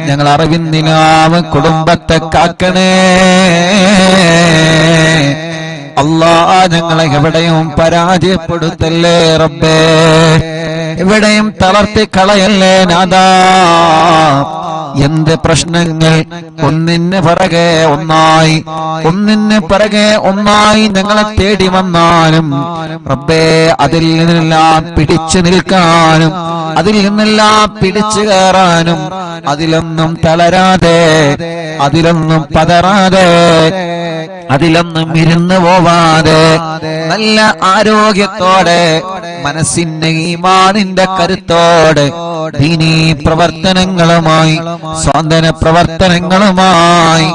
ഞങ്ങളെ അറിവിന്ദിനാവ് കുടുംബത്തെ കാക്കണേ അല്ലാഹ്. ഞങ്ങളെ എവിടെയും പരാജയപ്പെടുത്തല്ലേ റബ്ബേ, എവിടെയും തളർത്തി കളയല്ലേ നാദാ. എന്ത് പ്രശ്നങ്ങൾ ഒന്നിന് പിറകെ ഒന്നായി ഒന്നിന് പിറകെ ഒന്നായി ഞങ്ങളെ തേടി വന്നാലും റബ്ബേ, അതിൽ നിന്നെല്ലാം പിടിച്ചു നിൽക്കാനും അതിൽ നിന്നെല്ലാം പിടിച്ചു കയറാനും അതിലൊന്നും തളരാതെ അതിലൊന്നും പതറാതെ അതിലൊന്നും ഇരുന്നു പോവാതെ നല്ല ആരോഗ്യത്തോടെ മനസ്സിന്റെ ഈമാനിന്റെ കരുത്തോടെ ദീനീ പ്രവർത്തനങ്ങളുമായി സ്വാതന്ത്ര്യ പ്രവർത്തനങ്ങളുമായി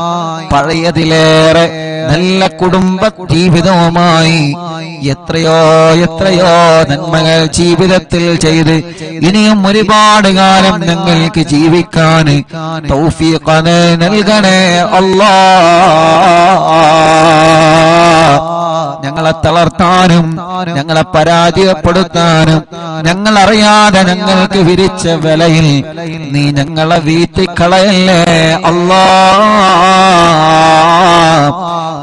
പഴയതിലേറെ നല്ല കുടുംബ ജീവിതവുമായി എത്രയോ എത്രയോ നന്മകൾ ജീവിതത്തിൽ ചെയ്ത് ഇനിയും ഒരുപാട് കാലം ഞങ്ങൾക്ക് ജീവിക്കാൻ തൗഫീഖ് നൽകണേ അല്ലാഹ്. ഞങ്ങളെ തളർത്താനും ഞങ്ങളെ പരാജയപ്പെടുത്താനും ഞങ്ങളറിയാതെ ഞങ്ങൾക്ക് വിരിച്ച വിലയിൽ നീ ഞങ്ങളെ വീട്ടിക്കളയല്ലേ അല്ലാഹ്.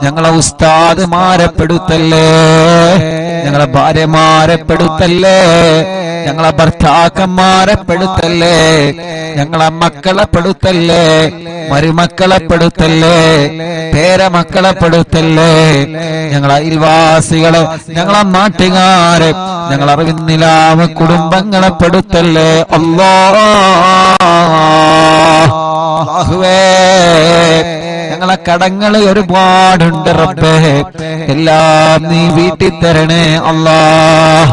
ഞങ്ങളെ ഉസ്താദുമാരെ പെടുത്തല്ലേ, ഞങ്ങളെ ഭാര്യമാരെ പെടുത്തല്ലേ, ഞങ്ങളെ ഭർത്താക്കന്മാരെ പെടുത്തല്ലേ, ഞങ്ങളെ മക്കളെ പെടുത്തല്ലേ, മരുമക്കളെ പെടുത്തല്ലേ, പേരമക്കളെ പെടുത്തല്ലേ, ഞങ്ങളെ അയൽവാസികളെ, ഞങ്ങളെ നാട്ടുകാരെ, ഞങ്ങളെ അറിവിന്നിലാവ് കുടുംബങ്ങളെ പെടുത്തല്ലേ അല്ലാഹുവേ. ഞങ്ങളെ കടങ്ങൾ ഒരുപാടുണ്ട് റബ്ബേ, എല്ലാം നീ വീട്ടി തരണേ അല്ലാഹ്.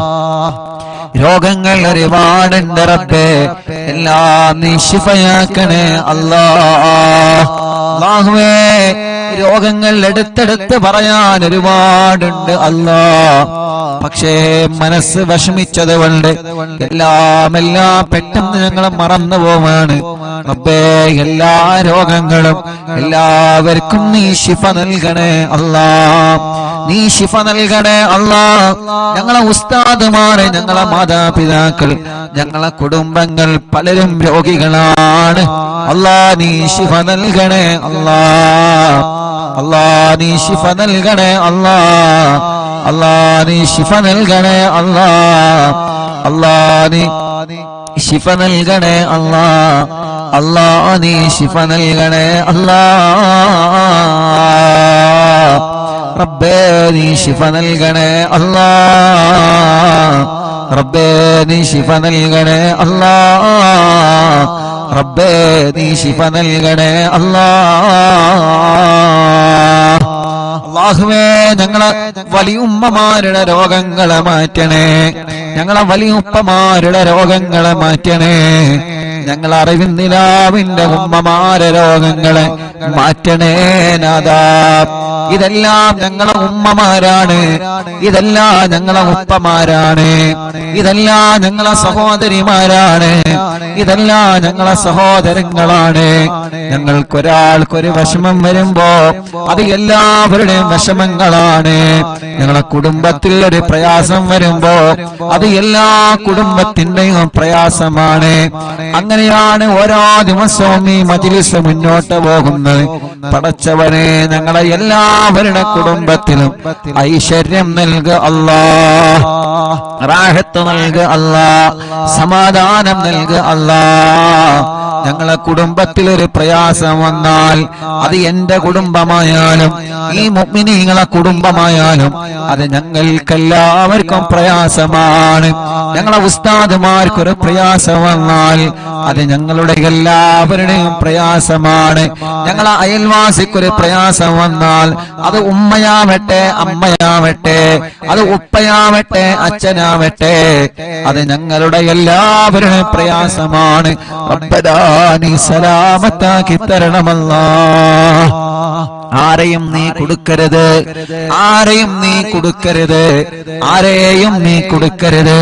രോഗങ്ങൾ ഒരുപാടുണ്ട് റബ്ബേ, എല്ലാം നീ ശിഫയാക്കണേ അല്ലാഹുവേ. രോഗങ്ങൾ എടുത്തെടുത്ത് പറയാൻ ഒരുപാടുണ്ട് അല്ലാഹ്, പക്ഷേ മനസ്സ് വിഷമിച്ചത് കൊണ്ട് എല്ലാം പെട്ടെന്ന് ഞങ്ങൾ മറന്നു പോവാണ് റബ്ബേ. എല്ലാ രോഗങ്ങളും എല്ലാവർക്കും നീ ശിഫ നൽകണേ അല്ലാഹ്, നീ ശിഫ നൽകണേ അല്ലാഹ്. ഞങ്ങളെ ഉസ്താദുമാരെ, ഞങ്ങളെ മാതാപിതാക്കൾ, ഞങ്ങളെ കുടുംബങ്ങൾ പലരും രോഗികളാണ് അല്ലാഹ്. നീ ശിഫ നൽകണേ അല്ലാഹ്, അല്ലാഹ് നീ ശിഫ നൽകണേ അല്ലാഹ്. അല്ലാ നീ ശിഫ നൽകണേ അല്ലാ. അല്ലാ നീ ശിഫ നൽകണേ അല്ലാ. അല്ലാ നീ ശിഫ നൽകണേ അല്ലാ. റബ്ബേ നീ ശിഫ നൽകണേ അല്ലാ. റബ്ബേ നീ ശിഫ നൽകണേ അല്ലാ. റബ്ബേ നീ ശിഫ നൽകണേ അല്ലാ. അല്ലാഹുവേ ഞങ്ങളെ വലിയുമ്മമാരുടെ രോഗങ്ങളെ മാറ്റണേ. ഞങ്ങളെ വലിയുപ്പമാരുടെ രോഗങ്ങളെ മാറ്റണേ. ഞങ്ങൾ അറിവിന്ദിലാവിന്റെ ഉമ്മമാരെ രോഗങ്ങളെ മാറ്റണേ നാഥാ. ഇതെല്ലാം ഞങ്ങളെ ഉമ്മമാരാണ്, ഇതെല്ലാം ഞങ്ങളെ ഉപ്പമാരാണ്, ഇതെല്ലാം ഞങ്ങളെ സഹോദരിമാരാണ്, ഇതെല്ലാം ഞങ്ങളെ സഹോദരങ്ങളാണ്. ഞങ്ങൾക്കൊരാൾക്കൊരു വിഷമം വരുമ്പോ അത് എല്ലാവരുടെയും വിഷമങ്ങളാണ്. ഞങ്ങളെ കുടുംബത്തിൽ ഒരു പ്രയാസം വരുമ്പോ അത് എല്ലാ കുടുംബത്തിന്റെയും പ്രയാസമാണ്. അങ്ങനെയാണ് ഓരോ ദിവസവും ഈ മജ്‌ലിസ് മുന്നോട്ട് പോകുന്നത്. പടച്ചവനെ ഞങ്ങളെ എല്ലാവരുടെ കുടുംബത്തിലും ഐശ്വര്യം നൽകുക അല്ലാ, റാഹത്ത് നൽകുക അല്ലാ, സമാധാനം നൽകുക അല്ലാ. ഞങ്ങളെ കുടുംബത്തിൽ ഒരു പ്രയാസം വന്നാൽ അത് എന്റെ കുടുംബമായാലും ഈ മുഅ്മിനീങ്ങളെ കുടുംബമായാലും അത് ഞങ്ങൾക്കെല്ലാവർക്കും പ്രയാസമാണ്. ഞങ്ങളെ ഉസ്താദുമാർക്കൊരു പ്രയാസം വന്നാൽ അത് ഞങ്ങളുടെ എല്ലാവരുടെയും പ്രയാസമാണ്. ഞങ്ങളെ അയൽവാസിക്കൊരു പ്രയാസം വന്നാൽ അത് ഉമ്മയാവട്ടെ അമ്മയാവട്ടെ, അത് ഉപ്പയാവട്ടെ അച്ഛനാവട്ടെ, അത് ഞങ്ങളുടെ എല്ലാവരുടെയും പ്രയാസമാണ്. റബ്ബനാ നീ സലാമത്താക്കി തരണമല്ലാ. ആരെയും നീ കൊടുക്കരുത്, ആരെയും നീ കൊടുക്കരുത്, ആരെയും നീ കൊടുക്കരുത്.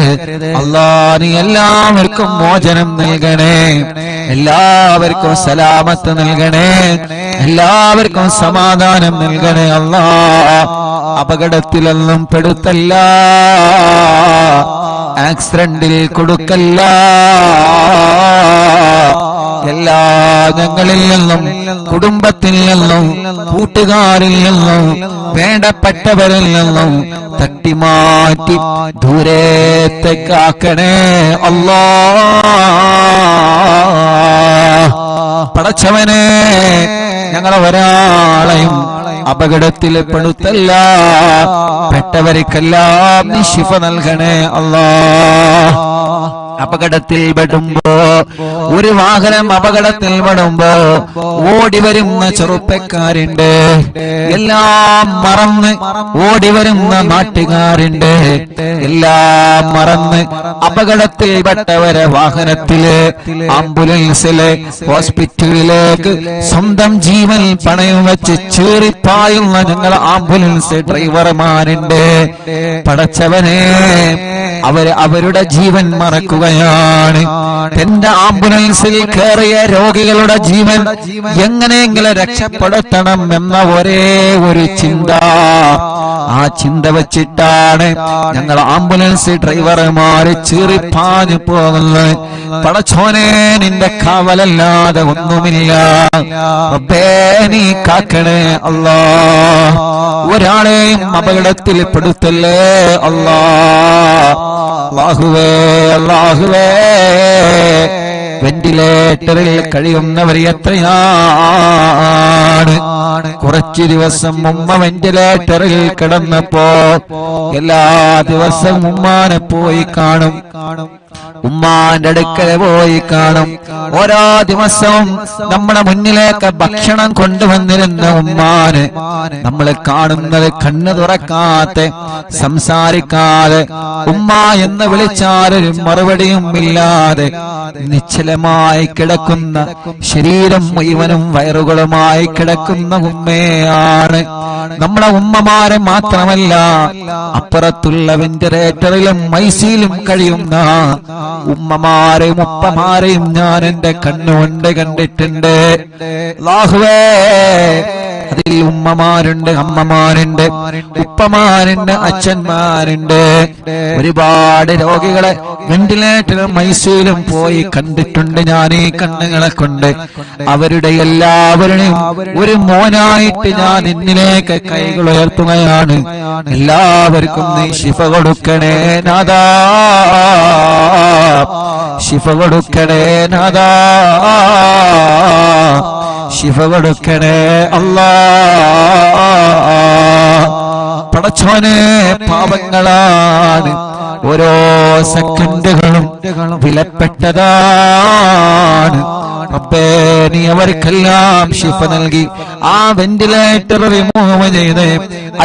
അല്ലാ നീ എല്ലാവർക്കും മോചനം നൽകണേ, എല്ലാവർക്കും സലാമത്ത് നൽകണേ, എല്ലാവർക്കും സമാധാനം നൽകണേ. അല്ലാ അപകടത്തിലൊന്നും പെടുത്തല്ല, ആക്സിഡന്റിൽ കൊടുക്കല്ല. എല്ലാ ഞങ്ങളിൽ നിന്നും കുടുംബത്തിൽ നിന്നും കൂട്ടുകാരിൽ നിന്നും വേണ്ടപ്പെട്ടവരിൽ നിന്നും തട്ടിമാറ്റി ദൂരത്തേക്കാക്കണേ അല്ലാ. പടച്ചവനെ ഞങ്ങളെ ഒരാളെയും അപകടത്തിൽ പെടുത്തല്ല, പെട്ടവർക്കെല്ലാം നീ ശിഫ നൽകണേ അല്ലാ. അപകടത്തിൽ പെടുമ്പോ, ഒരു വാഹനം അപകടത്തിൽ പെടുമ്പോ ഓടി വരുന്ന ചെറുപ്പക്കാരുണ്ട്, എല്ലാം മറന്ന് ഓടി വരുന്ന നാട്ടുകാരുണ്ട്, എല്ലാം മറന്ന് അപകടത്തിൽ പെട്ടവരെ വാഹനത്തില് ആംബുലൻസില് ഹോസ്പിറ്റലിലേക്ക് സ്വന്തം ജീവൻ പണയം വെച്ച് ചീറിപ്പായുന്ന ഞങ്ങൾ ആംബുലൻസ് ഡ്രൈവർമാരുണ്ട്. പടച്ചവനെ അവരുടെ ജീവൻ മറക്കുകയാണ്. എന്റെ ആംബുലൻസിൽ കയറിയ രോഗികളുടെ ജീവൻ എങ്ങനെയെങ്കിലും രക്ഷപ്പെടുത്തണം എന്ന ഒരേ ഒരു ചിന്ത, ആ ചിന്ത വെച്ചിട്ടാണ് ഞങ്ങൾ ആംബുലൻസ് ഡ്രൈവർമാര് ചീറിപ്പാഞ്ഞു പോകുന്നത്. പടച്ചോനെ നിന്റെ കാവലല്ലാതെ ഒന്നുമില്ല. റബ്ബേ നീ കാക്കണേ അല്ലാ. ഒരാളെയും അപകടത്തിൽ പെടുത്തല്ലേ അല്ലാ. അല്ലാഹുവേ അല്ലാഹുവേ വെന്റിലേറ്ററിൽ കഴിയുന്നവർ എത്രയാണ്. കുറച്ചു ദിവസം ഉമ്മ വെന്റിലേറ്ററിൽ കിടന്നപ്പോ എല്ലാ ദിവസവും ഉമ്മാനെ പോയി കാണും, ഉമ്മാന്റെ അടുക്കൽ പോയി കാണും. ഓരോ ദിവസവും നമ്മുടെ മുന്നിലേക്ക് ഭക്ഷണം കൊണ്ടുവന്നിരുന്ന ഉമ്മാന് നമ്മൾ കാണുന്നത് കണ്ണു തുറക്കാതെ സംസാരിക്കാതെ ഉമ്മ എന്ന് വിളിച്ചാലൊരു മറുപടിയും ഇല്ലാതെ നിശ്ചലമായി കിടക്കുന്ന, ശരീരം മുഴുവനും വയറുകളുമായി കിടക്കുന്ന ഉമ്മയാണ്. നമ്മളെ ഉമ്മമാരെ മാത്രമല്ല, അപ്പുറത്തുള്ള വെന്റിലേറ്ററിലും ഐസിയിലും കഴിയുന്ന ഉമ്മമാരെയും ഉപ്പമാരെയും ഞാൻ എന്റെ കണ്ണുകൊണ്ട് കണ്ടിട്ടുണ്ട്. അല്ലാഹുവേ, അതിൽ ഉമ്മമാരുണ്ട്, അമ്മമാരുണ്ട്, ഉപ്പമാരുണ്ട്, അച്ഛന്മാരുണ്ട്. ഒരുപാട് രോഗികളെ വെന്റിലേറ്ററിലും ഐസിയുലും പോയി കണ്ടിട്ടുണ്ട് ഞാൻ ഈ കണ്ണുകളെ കൊണ്ട്. അവരുടെ എല്ലാവരുടെയും ഒരു മോനായിട്ട് ഞാൻ നിന്നിലേക്ക് കൈകൾ ഉയർത്തുകയാണ്. എല്ലാവർക്കും നീ ശിഫ കൊടുക്കണേ നാഥാ, ശിഫ കൊടുക്കണേ നാഥാ, ശിഫ കൊടുക്കണേ അല്ലാ. പടച്ചോനെ, പാപങ്ങളാണ്, ഓരോ സെക്കൻഡുകളും വിലപ്പെട്ടതാണ്. റബ്ബേ, നീ അവർക്കെല്ലാം ശിഫ നൽകി ആ വെന്റിലേറ്റർ റിമൂവ് ചെയ്ത്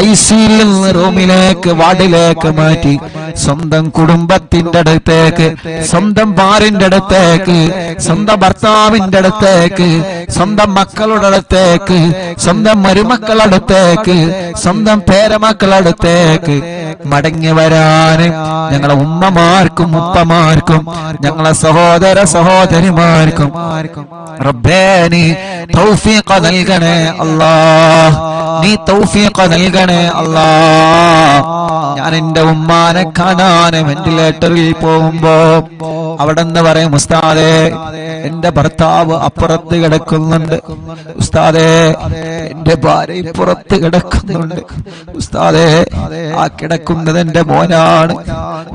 ഐസിയിൽ നിന്ന് റൂമിലേക്ക്, വാർഡിലേക്ക് മാറ്റി സ്വന്തം കുടുംബത്തിന്റെ അടുത്തേക്ക്, സ്വന്തം ഭാര്യന്റെ അടുത്തേക്ക്, സ്വന്തം ഭർത്താവിന്റെ അടുത്തേക്ക്, സ്വന്തം മക്കളുടെ അടുത്തേക്ക്, സ്വന്തം മരുമക്കളുടെ അടുത്തേക്ക്, സ്വന്തം പേരമക്കളുടെ അടുത്തേക്ക് മടങ്ങി വരാന് ഞങ്ങളെ ഉമ്മമാർക്കും ഉപ്പമാർക്കും ഞങ്ങളെ സഹോദര സഹോദരിമാർക്കും റബ്ബേ നീ തൗഫീഖ് നൽകണേ അല്ലാഹ്, നീ തൗഫീഖ് നൽകണേ അല്ലാഹ്. ഞാൻ എന്റെ ഉമ്മാനെ കാണാൻ വെന്റിലേറ്ററിൽ പോകുമ്പോ അവിടെ നിന്ന് പറയും, ഉസ്താദേ എന്റെ ഭർത്താവ് അപ്പുറത്ത് കിടക്കുന്നുണ്ട്, ഉസ്താദേ എന്റെ ഭാര്യ പുറത്ത് കിടക്കുന്നുണ്ട്, ഉസ്താദേ ആ കിടക്കുന്നത് എന്റെ മോനാണ്,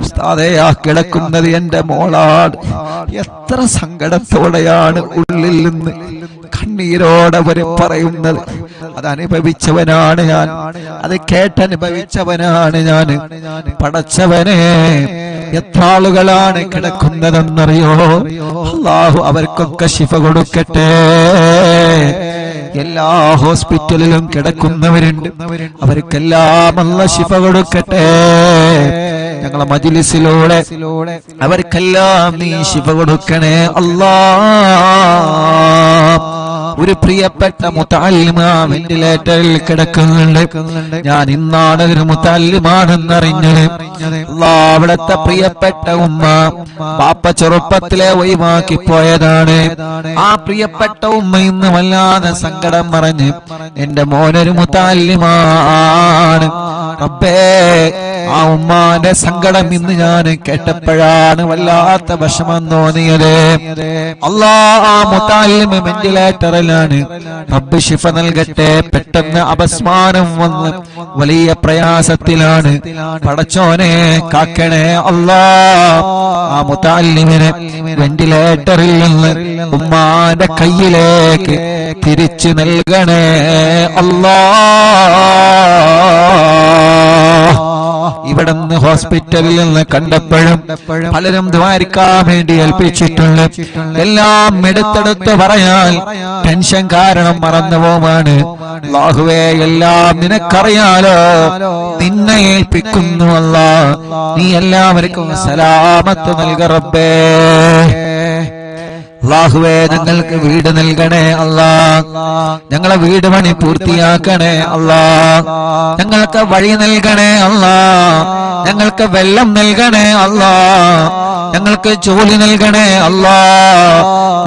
ഉസ്താദേ ആ കിടക്കുന്നത് എന്റെ മോളാണ്. എത്ര സങ്കടത്തോടെയാണ് ഉള്ളിൽ നിന്ന് കണ്ണീരോടെ അവര് പറയുന്നത്. അത് അനുഭവിച്ചവനാണ് ഞാൻ, അത് കേട്ടനുഭവിച്ചവനാണ് ഞാൻ. പടച്ചവനെ, എത്ര ആളുകളാണ് കിടക്കുന്നതെന്നറിയോ? അല്ലാഹു അവർക്കൊക്കെ ശിഫ കൊടുക്കട്ടെ. എല്ലാ ഹോസ്പിറ്റലിലും കിടക്കുന്നവരുണ്ട്, അവർക്കെല്ലാം അല്ലാഹു ശിഫ കൊടുക്കട്ടെ. ഞങ്ങളെ മജ്‌ലിസിലൂടെ അവർക്കെല്ലാം നീ ശിഫ കൊടുക്കണേ അല്ലാഹ്. ഒരു പ്രിയപ്പെട്ട മുതഅല്ലിമ വെന്റിലേറ്ററിൽ കിടക്കുന്നുണ്ട്. ഞാൻ ഇന്നാണ് ഒരു മുതഅല്ലിമാണെന്നറിഞ്ഞത്. അവിടുത്തെ പ്രിയപ്പെട്ട ഉമ്മ പാപ്പ ചെറുപ്പത്തിലെ ഒഴിവാക്കി പോയതാണ്. ആ പ്രിയപ്പെട്ട ഉമ്മ ഇന്ന് വല്ലാതെ സങ്കടം പറഞ്ഞ് എന്റെ മോനൊരു മുതഅല്ലിമാണ്. റബ്ബേ, ആ ഉമ്മാന്റെ സങ്കടം ഇന്ന് ഞാൻ കേട്ടപ്പോഴാണ് വല്ലാത്ത വിഷമം തോന്നിയത്. അല്ലാഹ്, ആ മുതഅല്ലിമ വെന്റിലേറ്ററിലാണ്. റബ്ബ് ശിഫ നൽകട്ടെ. പെട്ടെന്ന് അപസ്മാരം വന്ന് വലിയ പ്രയാസത്തിലാണ്. പടച്ചോനെ കാക്കണേ അല്ലാഹ്. ആ മുതഅല്ലിമിനെ വെന്റിലേറ്ററിൽ നിന്ന് ഉമ്മാന്റെ കയ്യിലേക്ക് തിരിച്ചു നൽകണേ അല്ലാഹ്. ഇവിടുന്ന് ഹോസ്പിറ്റലിൽ നിന്ന് കണ്ടപ്പോഴും പലരും ദ്വാരിക്കാൻ വേണ്ടി ഏൽപ്പിച്ചിട്ടുണ്ട്. എല്ലാം എടുത്തെടുത്ത് പറയാൻ ടെൻഷൻ കാരണം മറന്നു പോവാണ്. അല്ലാഹുവേ, എല്ലാം നിനക്കറിയാലോ, നിന്നെ ഏൽപ്പിക്കുന്നു അല്ലാഹ്. നീ എല്ലാവർക്കും സലാമത്ത് നൽക റബ്ബേ. അല്ലാഹുവേ, ഞങ്ങൾക്ക് വീട് നൽകണേ അല്ലാഹ്. ഞങ്ങളെ വീട് പണി പൂർത്തിയാക്കണേ അല്ലാഹ്. ഞങ്ങൾക്ക് വഴി നൽകണേ അല്ലാഹ്. ഞങ്ങൾക്ക് വെള്ളം നൽകണേ അല്ലാഹ്. ഞങ്ങൾക്ക് ജോലി നൽകണേ അല്ലാഹ്.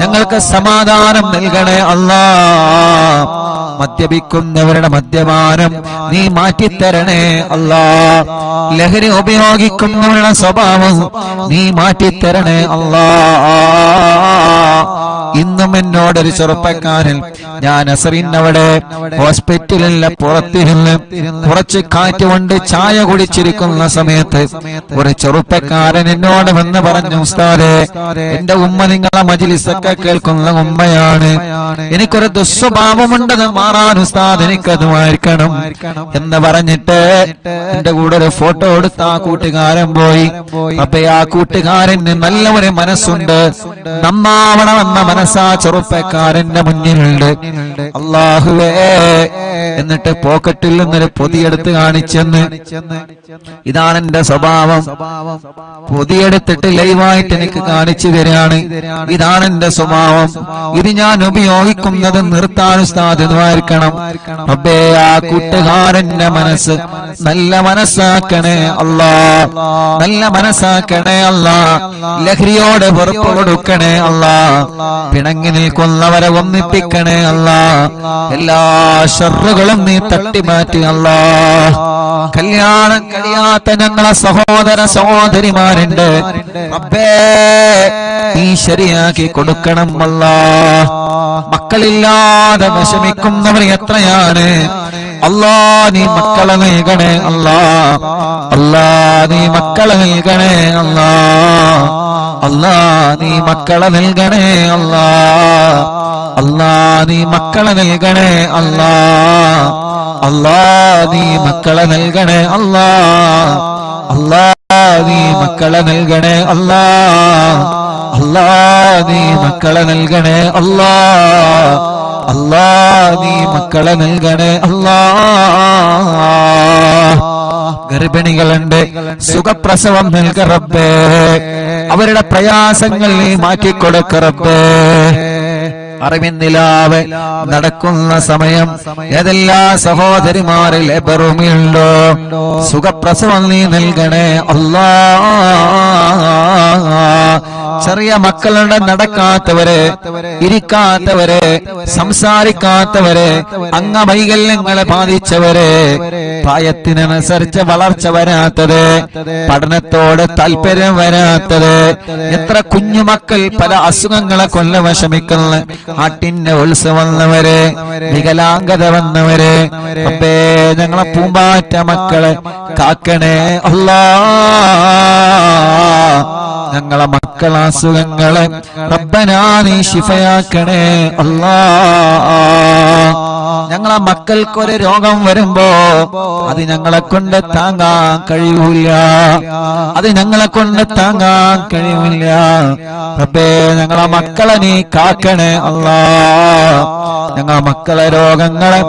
ഞങ്ങൾക്ക് സമാധാനം നൽകണേ അല്ലാഹ്. മദ്യപിക്കുന്നവരുടെ മദ്യപാനം നീ മാറ്റിത്തരണേ അല്ലാഹ്. ലഹരി ഉപയോഗിക്കുന്നവരുടെ സ്വഭാവം നീ മാറ്റിത്തരണേ അല്ലാഹ്. ഇന്നും എന്നോടൊരു ചെറുപ്പക്കാരൻ, ഞാൻ അസറിനവിടെ ഹോസ്പിറ്റലിലെ പുറത്തിരുന്ന് കുറച്ച് കാറ്റ് കൊണ്ട് ചായ കുടിച്ചിരിക്കുന്ന സമയത്ത് ഒരു ചെറുപ്പക്കാരൻ എന്നോട് വന്ന് പറഞ്ഞു, ഉസ്താദേ, എന്റെ ഉമ്മ നിങ്ങളെ മജ്‌ലിസൊക്കെ കേൾക്കുന്ന ഉമ്മയാണ്, എനിക്കൊരു ദുസ്വഭാവമുണ്ടത് മാറാൻ ഉസ്താദ് എനിക്കത് മാറ്റണം എന്ന് പറഞ്ഞിട്ട് എന്റെ കൂടെ ഒരു ഫോട്ടോ എടുത്ത് ആ കൂട്ടുകാരൻ പോയി. അപ്പൊ ആ കൂട്ടുകാരന് നല്ല ഒരു മനസ്സുണ്ട്, നന്നാവണമെന്ന മനസ്സാ ചെറുപ്പക്കാരന്റെ മുന്നിലുണ്ട്. അല്ലാഹുവേ, എന്നിട്ട് പോക്കറ്റിൽ നിന്നൊരു പൊതിയെടുത്ത് കാണിച്ചെന്ന്. ഇതാണ് എന്റെ സ്വഭാവം. പൊതിയെടുത്തിട്ട് ലൈവായിട്ട് എനിക്ക് കാണിച്ചു തരാണ്. ഇതാണ് എന്റെ സ്വഭാവം. ഇത് ഞാൻ ഉപയോഗിക്കുന്നത് നിർത്താൻ ഉസ്താദുമായിരിക്കണം. റബ്ബേ, ആ കൂട്ടുകാരന്റെ മനസ്സ് നല്ല മനസ്സാക്കണേ അല്ലാ, നല്ല മനസ്സാക്കണേ അല്ലാ. ലഹരിയോട് വെറുപ്പ് കൊടുക്കണേ അല്ലാ. പിണങ്ങി നിൽക്കുന്നവരെ ഒന്നിപ്പിക്കണേ അല്ലാ. എല്ലാ ശർറുകളും നീ തട്ടിമാറ്റി അല്ലാ. കല്യാണം കഴിയാത്ത ഞങ്ങളെ സഹോദര സഹോദരിമാരുണ്ട്, റബ്ബേ നീ ശരിയാക്കി കൊടുക്കണം അല്ലാ. മക്കളില്ലാതെ വിഷമിക്കുന്നവർ എത്രയാണ് അല്ലാ. നീ മക്കളെ നൽകണേ അല്ലാ. അല്ലാ നീ മക്കളെ നൽകണേ അല്ലാ. അല്ലാ നീ മക്കളെ നൽകണേ അല്ലാ. അല്ലാ നീ മക്കളെ നൽകണേ അല്ലാ. അല്ലാ നീ മക്കളെ നൽകണേ അല്ലാ. അല്ലാ നീ മക്കളെ നൽകണേ അല്ലാ. അല്ലാ നീ മക്കളെ നൽകണേ അല്ലാ. അല്ലാ നീ മക്കളെ നൽകണേ അല്ലാ. ഗർഭിണികളുണ്ട്, സുഖപ്രസവം നൽക റബ്ബേ. അവരുടെ പ്രയാസങ്ങൾ നീ മാറ്റിക്കൊടുക്ക റബ്ബേ. അറിവിന്നിലാവ് നടക്കുന്ന സമയം ഏതെല്ലാ സഹോദരിമാരിൽ എബറുമിയുണ്ടോ, സുഖപ്രസവം നീ നൽകണേ അല്ലാ. ചെറിയ മക്കളുടെ നടക്കാത്തവരെ, ഇരിക്കാത്തവരെ, സംസാരിക്കാത്തവരെ, അംഗവൈകല്യങ്ങളെ ബാധിച്ചവരെ, പ്രായത്തിനനുസരിച്ച് വളർച്ച വരാത്തത്, പഠനത്തോട് താല്പര്യം വരാത്തത്, എത്ര കുഞ്ഞുമക്കൾ പല അസുഖങ്ങളെ കൊല്ല വിഷമിക്കുന്ന, ആട്ടിന്റെ ഉത്സവം വന്നവരെ, വികലാംഗത വന്നവരെ, അപ്പേ ഞങ്ങളെ പൂമ്പാറ്റ മക്കളെ കാക്കണേ അല്ലാ. ഞങ്ങളെ മക്കളെ അസുഖങ്ങളെ റബ്ബനാ നീ ശിഫയാക്കണേ അല്ലാ. ഞങ്ങളെ മക്കൾക്കൊരു രോഗം വരുമ്പോ അത് ഞങ്ങളെ കൊണ്ട് താങ്ങാൻ കഴിയൂല, അത് ഞങ്ങളെ കൊണ്ട് താങ്ങാൻ കഴിയൂല. റബ്ബേ ഞങ്ങളെ മക്കളെ നീ കാക്കണേ അല്ലാ. ഞങ്ങളെ മക്കളെ രോഗങ്ങളെ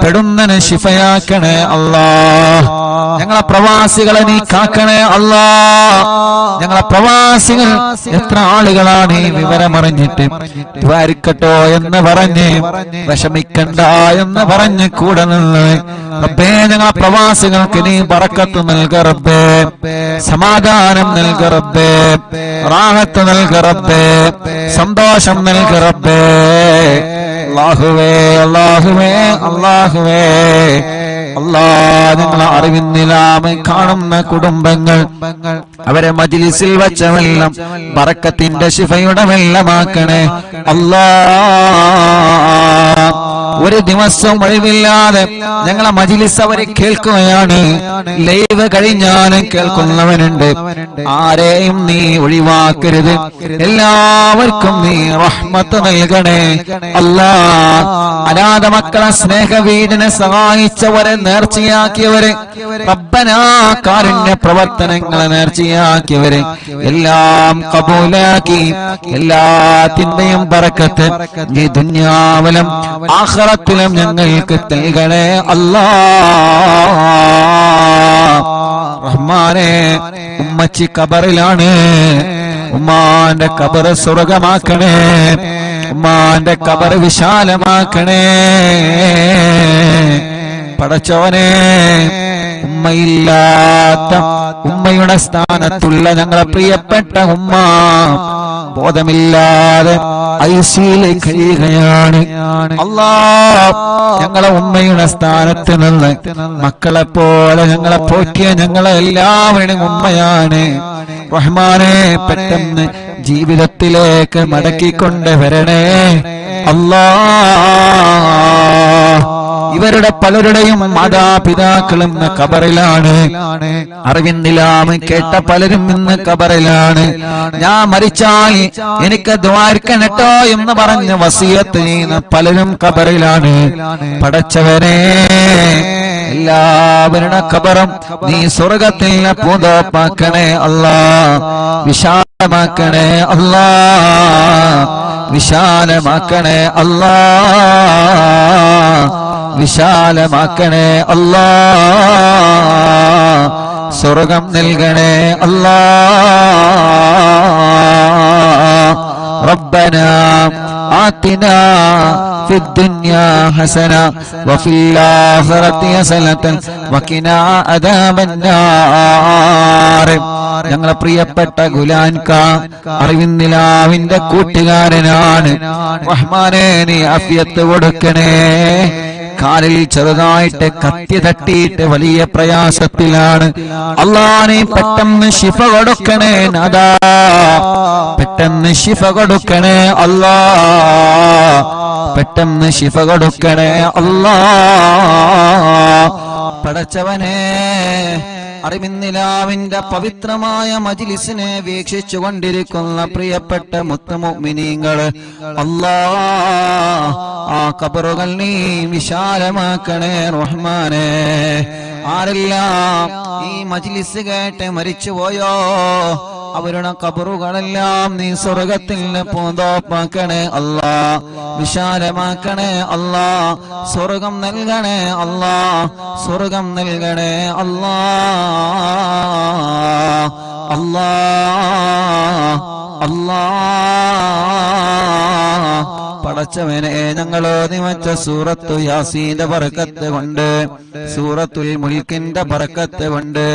പെടുന്നതിന് ശിഫയാക്കണേ അല്ലാ. ഞങ്ങളെ പ്രവാസികളെ നീ കാക്കണേ അല്ലാ. ഞങ്ങളെ പ്രവാസികൾ എത്ര ആളുകളാണ് ഈ വിവരമറിഞ്ഞിട്ട് ദ്വാരിക്കട്ടോ എന്ന് പറഞ്ഞ്, വിഷമിക്കണ്ട എന്ന് പറഞ്ഞ് കൂടെ നിന്ന് റബ്ബേ ഞങ്ങളെ പ്രവാസികൾക്ക് നീ ബറക്കത്ത് നൽക റബ്ബേ, സമാധാനം നൽക റബ്ബേ, റാഹത്ത് നൽക റബ്ബേ, സന്തോഷം നൽക റബ്ബേ. അല്ലാഹുവേ അല്ലാഹുവേ അല്ലാഹുവേ അല്ലാ, ഞങ്ങളെ അറിവിന്നിലാമ കാണുന്ന കുടുംബങ്ങൾ അവരെ മജ്ലിസിൽ വച്ച വെള്ളം ബറക്കത്തിന്റെ ശിഫയുടെ വെള്ളമാക്കണേ അല്ലാ. ഒരു ദിവസം ഒഴിവില്ലാതെ ഞങ്ങളെ മജ്ലിസ് അവരെ കേൾക്കുകയാണ്. ലൈവ് കഴിഞ്ഞാലും കേൾക്കുന്നവനുണ്ട്. ആരെയും നീ ഒഴിവാക്കരുത്, എല്ലാവർക്കും നീ റഹ്മത്ത് നൽകണേ അല്ലാ. അനാഥ മക്കളെ സ്നേഹവീടിനെ സഹായിച്ചവരെ, നേർച്ചയാക്കിയവരെ, റബ്ബനാ കാരുണ്യ പ്രവർത്തനങ്ങളെ നേർച്ചയാക്കിയവരെ എല്ലാം കബൂലാക്കി എല്ലാത്തിന്റെയും ബറക്കത്ത് ഈ ദുനിയാവിലും ആഖിറത്തിലും ഞങ്ങൾക്ക് നൽകണേ അല്ലാ. റഹ്മാനേ, ഉമ്മച്ചി ഖബറിലാണ്, ഉമ്മാന്റെ ഖബർ സ്വർഗമാക്കണേ, ഉമ്മാന്റെ ഖബർ വിശാലമാക്കണേ. പടച്ചോനെ, ഉമ്മയില്ലാത്ത ഉമ്മയുടെ സ്ഥാനത്തുള്ള ഞങ്ങളെ പ്രിയപ്പെട്ട ഉമ്മ ബോധമില്ലാതെ ഐസിയിൽ കഴിയുകയാണ് അല്ലാ. ഞങ്ങളെ ഉമ്മയുടെ സ്ഥാനത്ത് നിന്ന് മക്കളെ പോലെ ഞങ്ങളെ പോറ്റിയ ഞങ്ങളെ എല്ലാവരുടെയും ഉമ്മയാണ് റഹ്മാനെ. പെട്ടെന്ന് ജീവിതത്തിലേക്ക് മടക്കിക്കൊണ്ട് വരണേ അല്ലാ. ഇവരുടെ പലരുടെയും മാതാപിതാക്കളും ഇന്ന് ഖബറിലാണ്. അറിവിന്നിലാമ കേട്ട പലരും ഇന്ന് ഖബറിലാണ്. ഞാൻ മരിച്ചാൽ എനിക്ക് ദ്വാരക്കണട്ടോ എന്ന് പറഞ്ഞ് വസിയത്ത് ചെയ്യുന്ന പലരും ഖബറിലാണ്. പടച്ചവനെ, എല്ലാവരുടെ ഖബറും നീ സ്വർഗത്തിൽ പൂന്തോപ്പാക്കണേ അല്ലാ, വിശാലമാക്കണേ അല്ലാ, വിശാലമാക്കണേ അല്ലാ, വിശാലമാക്കണേ അല്ലാ, സ്വർഗം നൽകണേ അല്ലാ. റബ്ബനാ ആതിനാ ഫിദ്ദുനിയാ ഹസന വഫിൽ ആഖിറതി ഹസനതൻ വഖിനാ അദാബന്നാർ. ഞങ്ങളെ പ്രിയപ്പെട്ട ഗുലാൻക അറിവിന്ദിലാവിന്റെ കൂട്ടുകാരനാണ്. റഹ്മാനേ, നീ ആഫിയത്ത് കൊടുക്കണേ. കാലിൽ ചെറുതായിട്ട് കത്തി തട്ടിയിട്ട് വലിയ പ്രയാസത്തിലാണ്. അല്ലാഹ്, നീ പെട്ടെന്ന് ശിഫ കൊടുക്കണേ നാദാ, പെട്ടെന്ന് ശിഫ കൊടുക്കണേ അല്ലാഹ്, പെട്ടെന്ന് ശിഫ കൊടുക്കണേ അല്ലാഹ്. പടച്ചവനെ, അറിവിന്നിലാവിന്റെ പവിത്രമായ മജ്ലിസിനെ വീക്ഷിച്ചു കൊണ്ടിരിക്കുന്ന പ്രിയപ്പെട്ട മുത്തുമുഅ്മിനീങ്ങള്, അല്ലാഹ്, ആ ഖബറുകൾ നീ വിശാലമാക്കണേ റഹ്മാനേ. ആരെല്ലാം ഈ മജ്ലിസ് കേട്ട് മരിച്ചുപോയോ അവരുടെ ഖബറുകളെല്ലാം നീ സ്വർഗത്തിൽ പൂന്തോപ്പാക്കണേ അല്ലാ, വിശാലമാക്കണേ അല്ലാ, സ്വർഗം നൽകണേ അല്ലാ, സ്വർഗം നൽകണേ അല്ലാ, അല്ലാ, അല്ലാ. പടച്ചവനെ, ഞങ്ങളോ നിമച്ച സൂറത്തു യാസീന്റെ ബറക്കത്ത് കൊണ്ട്, സൂറത്തുൽ മുൽക്കിന്റെ ബറക്കത്ത് കൊണ്ട്,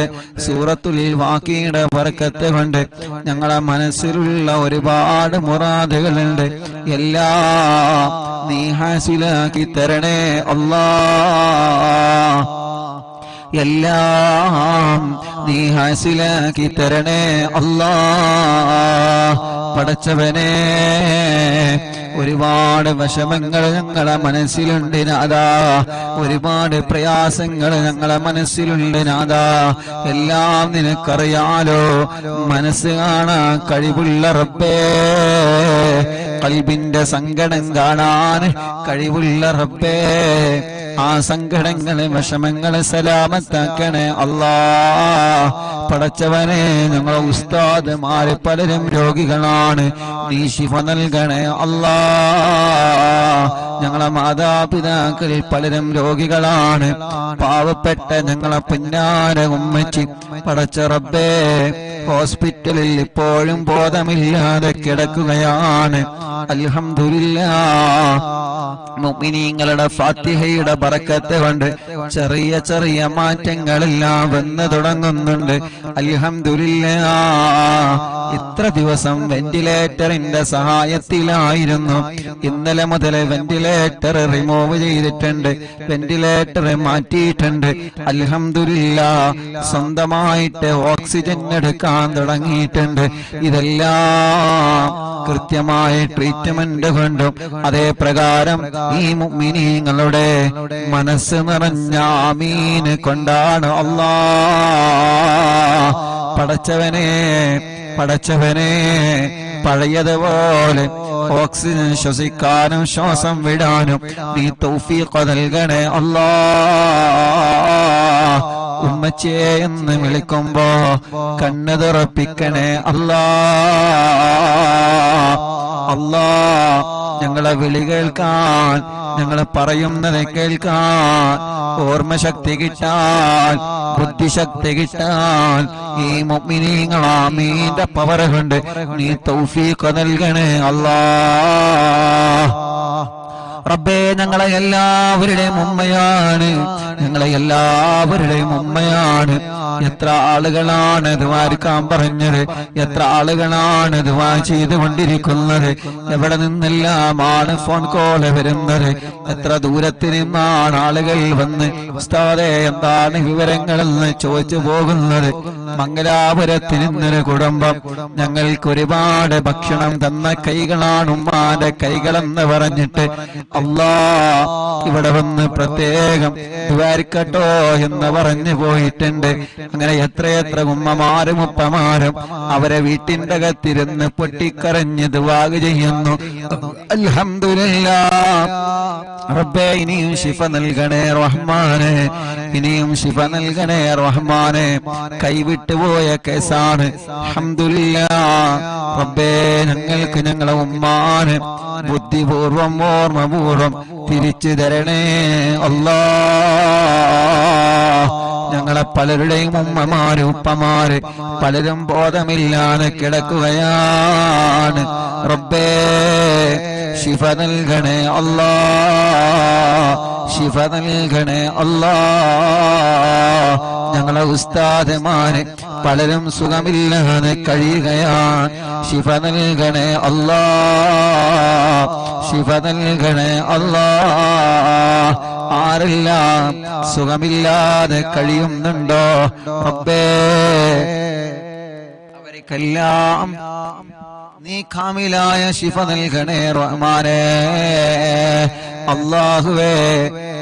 സൂറത്തുൽ വാഖിയുടെ ബറക്കത്ത് കൊണ്ട് ഞങ്ങളെ മനസ്സിലുള്ള ഒരുപാട് മുറാദുകളുണ്ട്. എല്ലാം നീ ഹാസിലാക്കി തരണേ അല്ലാഹ്, എല്ലാം നീ ഹാസിലാക്കി തരണേ അല്ലാഹ്. പടച്ചവനെ, ഒരുപാട് വിഷമങ്ങൾ ഞങ്ങളെ മനസ്സിലുണ്ട് നാദാ, ഒരുപാട് പ്രയാസങ്ങൾ ഞങ്ങളെ മനസ്സിലുണ്ട് നാദാ. എല്ലാം നിനക്കറിയാലോ, മനസ്സ് കാണാൻ കഴിവുള്ള റബ്ബേ, ഖൽബിന്റെ സങ്കടം കാണാൻ കഴിവുള്ള റബ്ബേ, ആ സങ്കടങ്ങളെ വിഷമങ്ങളെ സലാമത്താക്കണേ അല്ലാഹ്. പടച്ചവനെ, ഞങ്ങളെ ഉസ്താദുമാര് പലരും രോഗികളാണ്, നീ ശിഫ നൽകണേ അല്ലാഹ്. ഞങ്ങളെ മാതാപിതാക്കൾ പലരും രോഗികളാണ്, പാവപ്പെട്ട ഞങ്ങളെ പിന്നാര ഉമ്മച്ചി പടച്ച റബ്ബേ ഹോസ്പിറ്റലിൽ ഇപ്പോഴും ബോധമില്ലാതെ കിടക്കുകയാണ്. അൽഹംദുലില്ലാഹ്, മുഅ്മിനീങ്ങളുടെ ഫാത്തിഹയുടെ ബറക്കത്ത് കൊണ്ട് ചെറിയ ചെറിയ മാറ്റങ്ങളെല്ലാം വന്നു തുടങ്ങുന്നുണ്ട്. അൽഹംദുലില്ലാഹ്, ഇത്ര ദിവസം വെന്റിലേറ്ററിന്റെ സഹായത്തിലായിരുന്നു. ഇന്നലെ മുതൽ വെന്റിലേറ്റർ റിമൂവ് ചെയ്തിട്ടുണ്ട്, വെന്റിലേറ്റർ മാറ്റിയിട്ടുണ്ട്. അൽഹംദുലില്ലാഹ്, സ്വന്തമായിട്ട് ഓക്സിജൻ എടുക്കാൻ തുടങ്ങിയിട്ടുണ്ട്. ഇതെല്ലാം കൃത്യമായ ട്രീറ്റ്മെന്റ് കൊണ്ടും അതേ പ്രകാരം ഈ മുഅ്മിനീങ്ങളുടെ മനസ്സ് നിറഞ്ഞ ആമീൻ കൊണ്ടാണ് അല്ലാഹ്. പടച്ചവനെ, പടച്ചവനെ, പഴയതുപോലെ ഓക്സിജൻ ശ്വസിക്കാനും ശ്വാസം വിടാനും നീ തൗഫീഖ് നൽകണേ അല്ലാഹ്. ഉമ്മച്ചേ എന്ന് വിളിക്കുമ്പോ കണ്ണ് തുറപ്പിക്കണേ അല്ലാഹ്. അല്ലാഹ്, ഞങ്ങളെ വിളി കേൾക്കാൻ, ഞങ്ങളെ പറയുന്നത് കേൾക്കാൻ ഓർമ്മശക്തി കിട്ടാൻ, ബുദ്ധിശക്തി കിട്ടാൻ ഈ മുഅ്മിനീങ്ങൾ ആമീന്റെ പവർ കൊണ്ട് നീ തൗഫീഖ് നൽകണേ അല്ലാഹ്. റബ്ബേ, ഞങ്ങളെ എല്ലാവരുടെയും ഉമ്മയാണ്, ഞങ്ങളെ എല്ലാവരുടെയും ഉമ്മയാണ്. എത്ര ആളുകളാണ് ദുആരിക്കാൻ പറഞ്ഞത്, എത്ര ആളുകളാണ് ദുആ ചെയ്തുകൊണ്ടിരിക്കുന്നത്. എവിടെ നിന്നെല്ലാമാണ് ഫോൺ കോൾ വരുന്നത്, എത്ര ദൂരത്തിൽ നിന്നാണ് ആളുകൾ വന്ന് ഉസ്താദേ എന്താണ് വിവരങ്ങളെന്ന് ചോദിച്ചു പോകുന്നത്. മംഗലാപുരത്തിൽ നിന്നൊരു കുടുംബം ഞങ്ങൾക്ക് ഒരുപാട് ഭക്ഷണം തന്ന കൈകളാണ് ഉമ്മാന്റെ കൈകളെന്ന് പറഞ്ഞിട്ട് അല്ലാഹ് ഇവിടെ വന്ന് പ്രത്യേകം ദുആ ദ്വാരിക്കട്ടോ എന്ന് പറഞ്ഞു പോയിട്ടുണ്ട്. അങ്ങനെ എത്രയെത്ര ഉമ്മമാരും ഉപ്പമാരും അവരെ വീട്ടിന്റെ അകത്തിരുന്ന് പൊട്ടിക്കരഞ്ഞ് ദുആ ചെയ്യുന്നു. അൽഹംദുലില്ലാഹ് റബ്ബേ, ഇനിയും ശിഫ നൽകണേ റഹ്മാനെ, ഇനിയും ശിഫ നൽകണേ റഹ്മാനെ. കൈവിട്ടുപോയ കേസാണ്. അൽഹംദുലില്ലാഹ് റബ്ബേ, ഞങ്ങൾക്ക് ഞങ്ങളെ ഉമ്മാനെ ബുദ്ധിപൂർവം ഓർമ്മപൂർവം തിരിച്ചു തരണേ അല്ലാഹ്. ഞങ്ങളെ പലരുടെയും ഉമ്മമാര് ഉപ്പമാര് പലരും ബോധമില്ലാതെ കിടക്കുകയാണ്. റബ്ബേ, ശിഫ നൽകണേ അല്ലാഹ്, ശിഫ നൽകണേ അല്ലാഹ്. ഞങ്ങളെ ഉസ്താദുമാര് പലരും സുഖമില്ലാതെ കഴിയുകയാണ്. ശിഫ നൽകണേ അല്ലാഹ്, ശിഫ നൽകണേ അല്ലാഹ്. ആരെല്ലാം സുഖമില്ലാതെ കഴിയുന്നുണ്ടോ റബ്ബേ, അവർക്കെല്ലാം നീ കാമിലായ ശിഫ നൽകണേ റഹ്മാനേ. അല്ലാഹുവേ,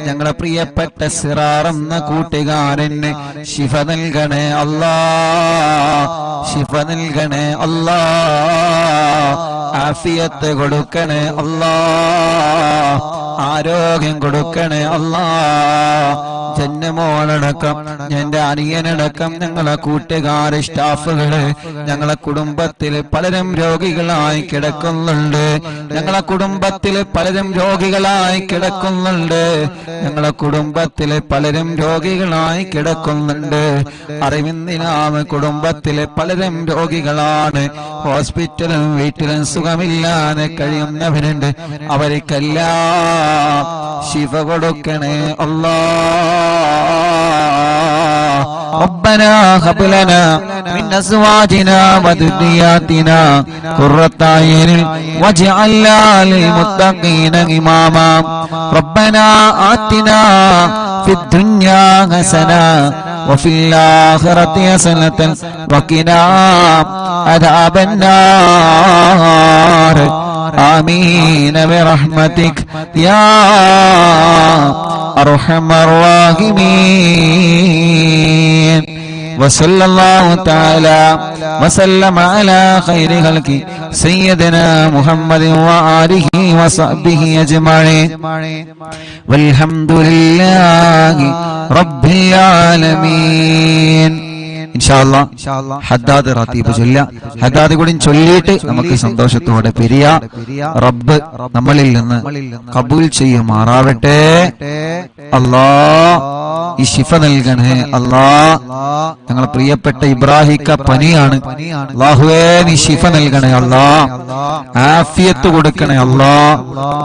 ഞങ്ങളെ പ്രിയപ്പെട്ട സിറാർ എന്ന കൂട്ടുകാരന് ശിഫ നൽകണേ അല്ലാഹ്, ശിഫ നൽകണേ അല്ലാഹ്. ആഫിയത്ത് കൊടുക്കണേ അല്ലാഹ്, ആരോഗ്യം കൊടുക്കണേ അല്ലാഹ്. ജന്മോളടക്കം എന്റെ അനിയനടക്കം ഞങ്ങളെ കൂട്ടുകാര് സ്റ്റാഫുകള് ഞങ്ങളെ കുടുംബത്തിൽ പലരും രോഗികളായി കിടക്കുന്നുണ്ട്. ഞങ്ങളെ കുടുംബത്തിൽ പലരും രോഗികളായി കിടക്കുന്നുണ്ട്. ഞങ്ങളെ കുടുംബത്തിൽ പലരും രോഗികളായി കിടക്കുന്നുണ്ട്. അറിവിന്ദിനാമ കുടുംബത്തിലെ പലരും രോഗികളാണ്. ഹോസ്പിറ്റലും വീട്ടിലും സുഖമില്ലാതെ കഴിയുന്നവരുണ്ട്. അവർക്കെല്ലാം ശിഫ കൊടുക്കണേ അല്ലാഹ്. ربنا هب لنا من أزواجنا وذرياتنا قرة أعين واجعلنا للمتقين إماما ربنا آتنا في الدنيا حسنة وفي الآخرة حسنة وقنا عذاب النار آمين برحمتك يا أرحم الراحمين. وصلى الله تعالى وسلم على خير خلقه سيدنا محمد وآله وصحبه أجمعين والحمد لله رب العالمين. ഇൻഷാല്ലാഹ് ഹദ്ദാദ് റതീബ് ചൊല്ലുക. ഹദ്ദാദ് കൂടി ചൊല്ലിയിട്ട് നമുക്ക് സന്തോഷത്തോടെ പിരിയ. റബ്ബ് നമ്മളിൽ നിന്ന് കബൂൽ ചെയ്യുമാറാവട്ടെ. അല്ലാഹ് ഈ ശിഫ നൽകണേ അല്ലാഹ്. ഞങ്ങളെ പ്രിയപ്പെട്ട ഇബ്രാഹിക്ക പനിയാണ്. അല്ലാഹുവേ, നീ ശിഫ നൽകണേ അല്ലാഹ്. ആഫിയത്ത് കൊടുക്കണേ അല്ലാഹ്.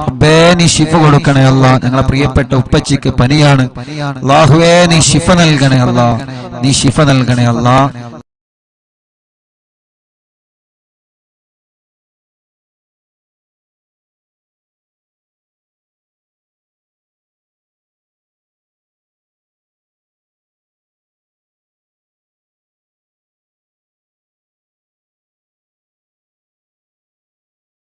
റബ്ബേ, നീ ശിഫ കൊടുക്കണേ അല്ലാഹ്. ഞങ്ങളെ പ്രിയപ്പെട്ട ഉപ്പച്ചിക്ക് പനിയാണ്. അല്ലാഹുവേ, നീ ശിഫ നൽകണേ അല്ലാഹ്. നീ ശിഫ നൽകണേ അല്ലാഹ്.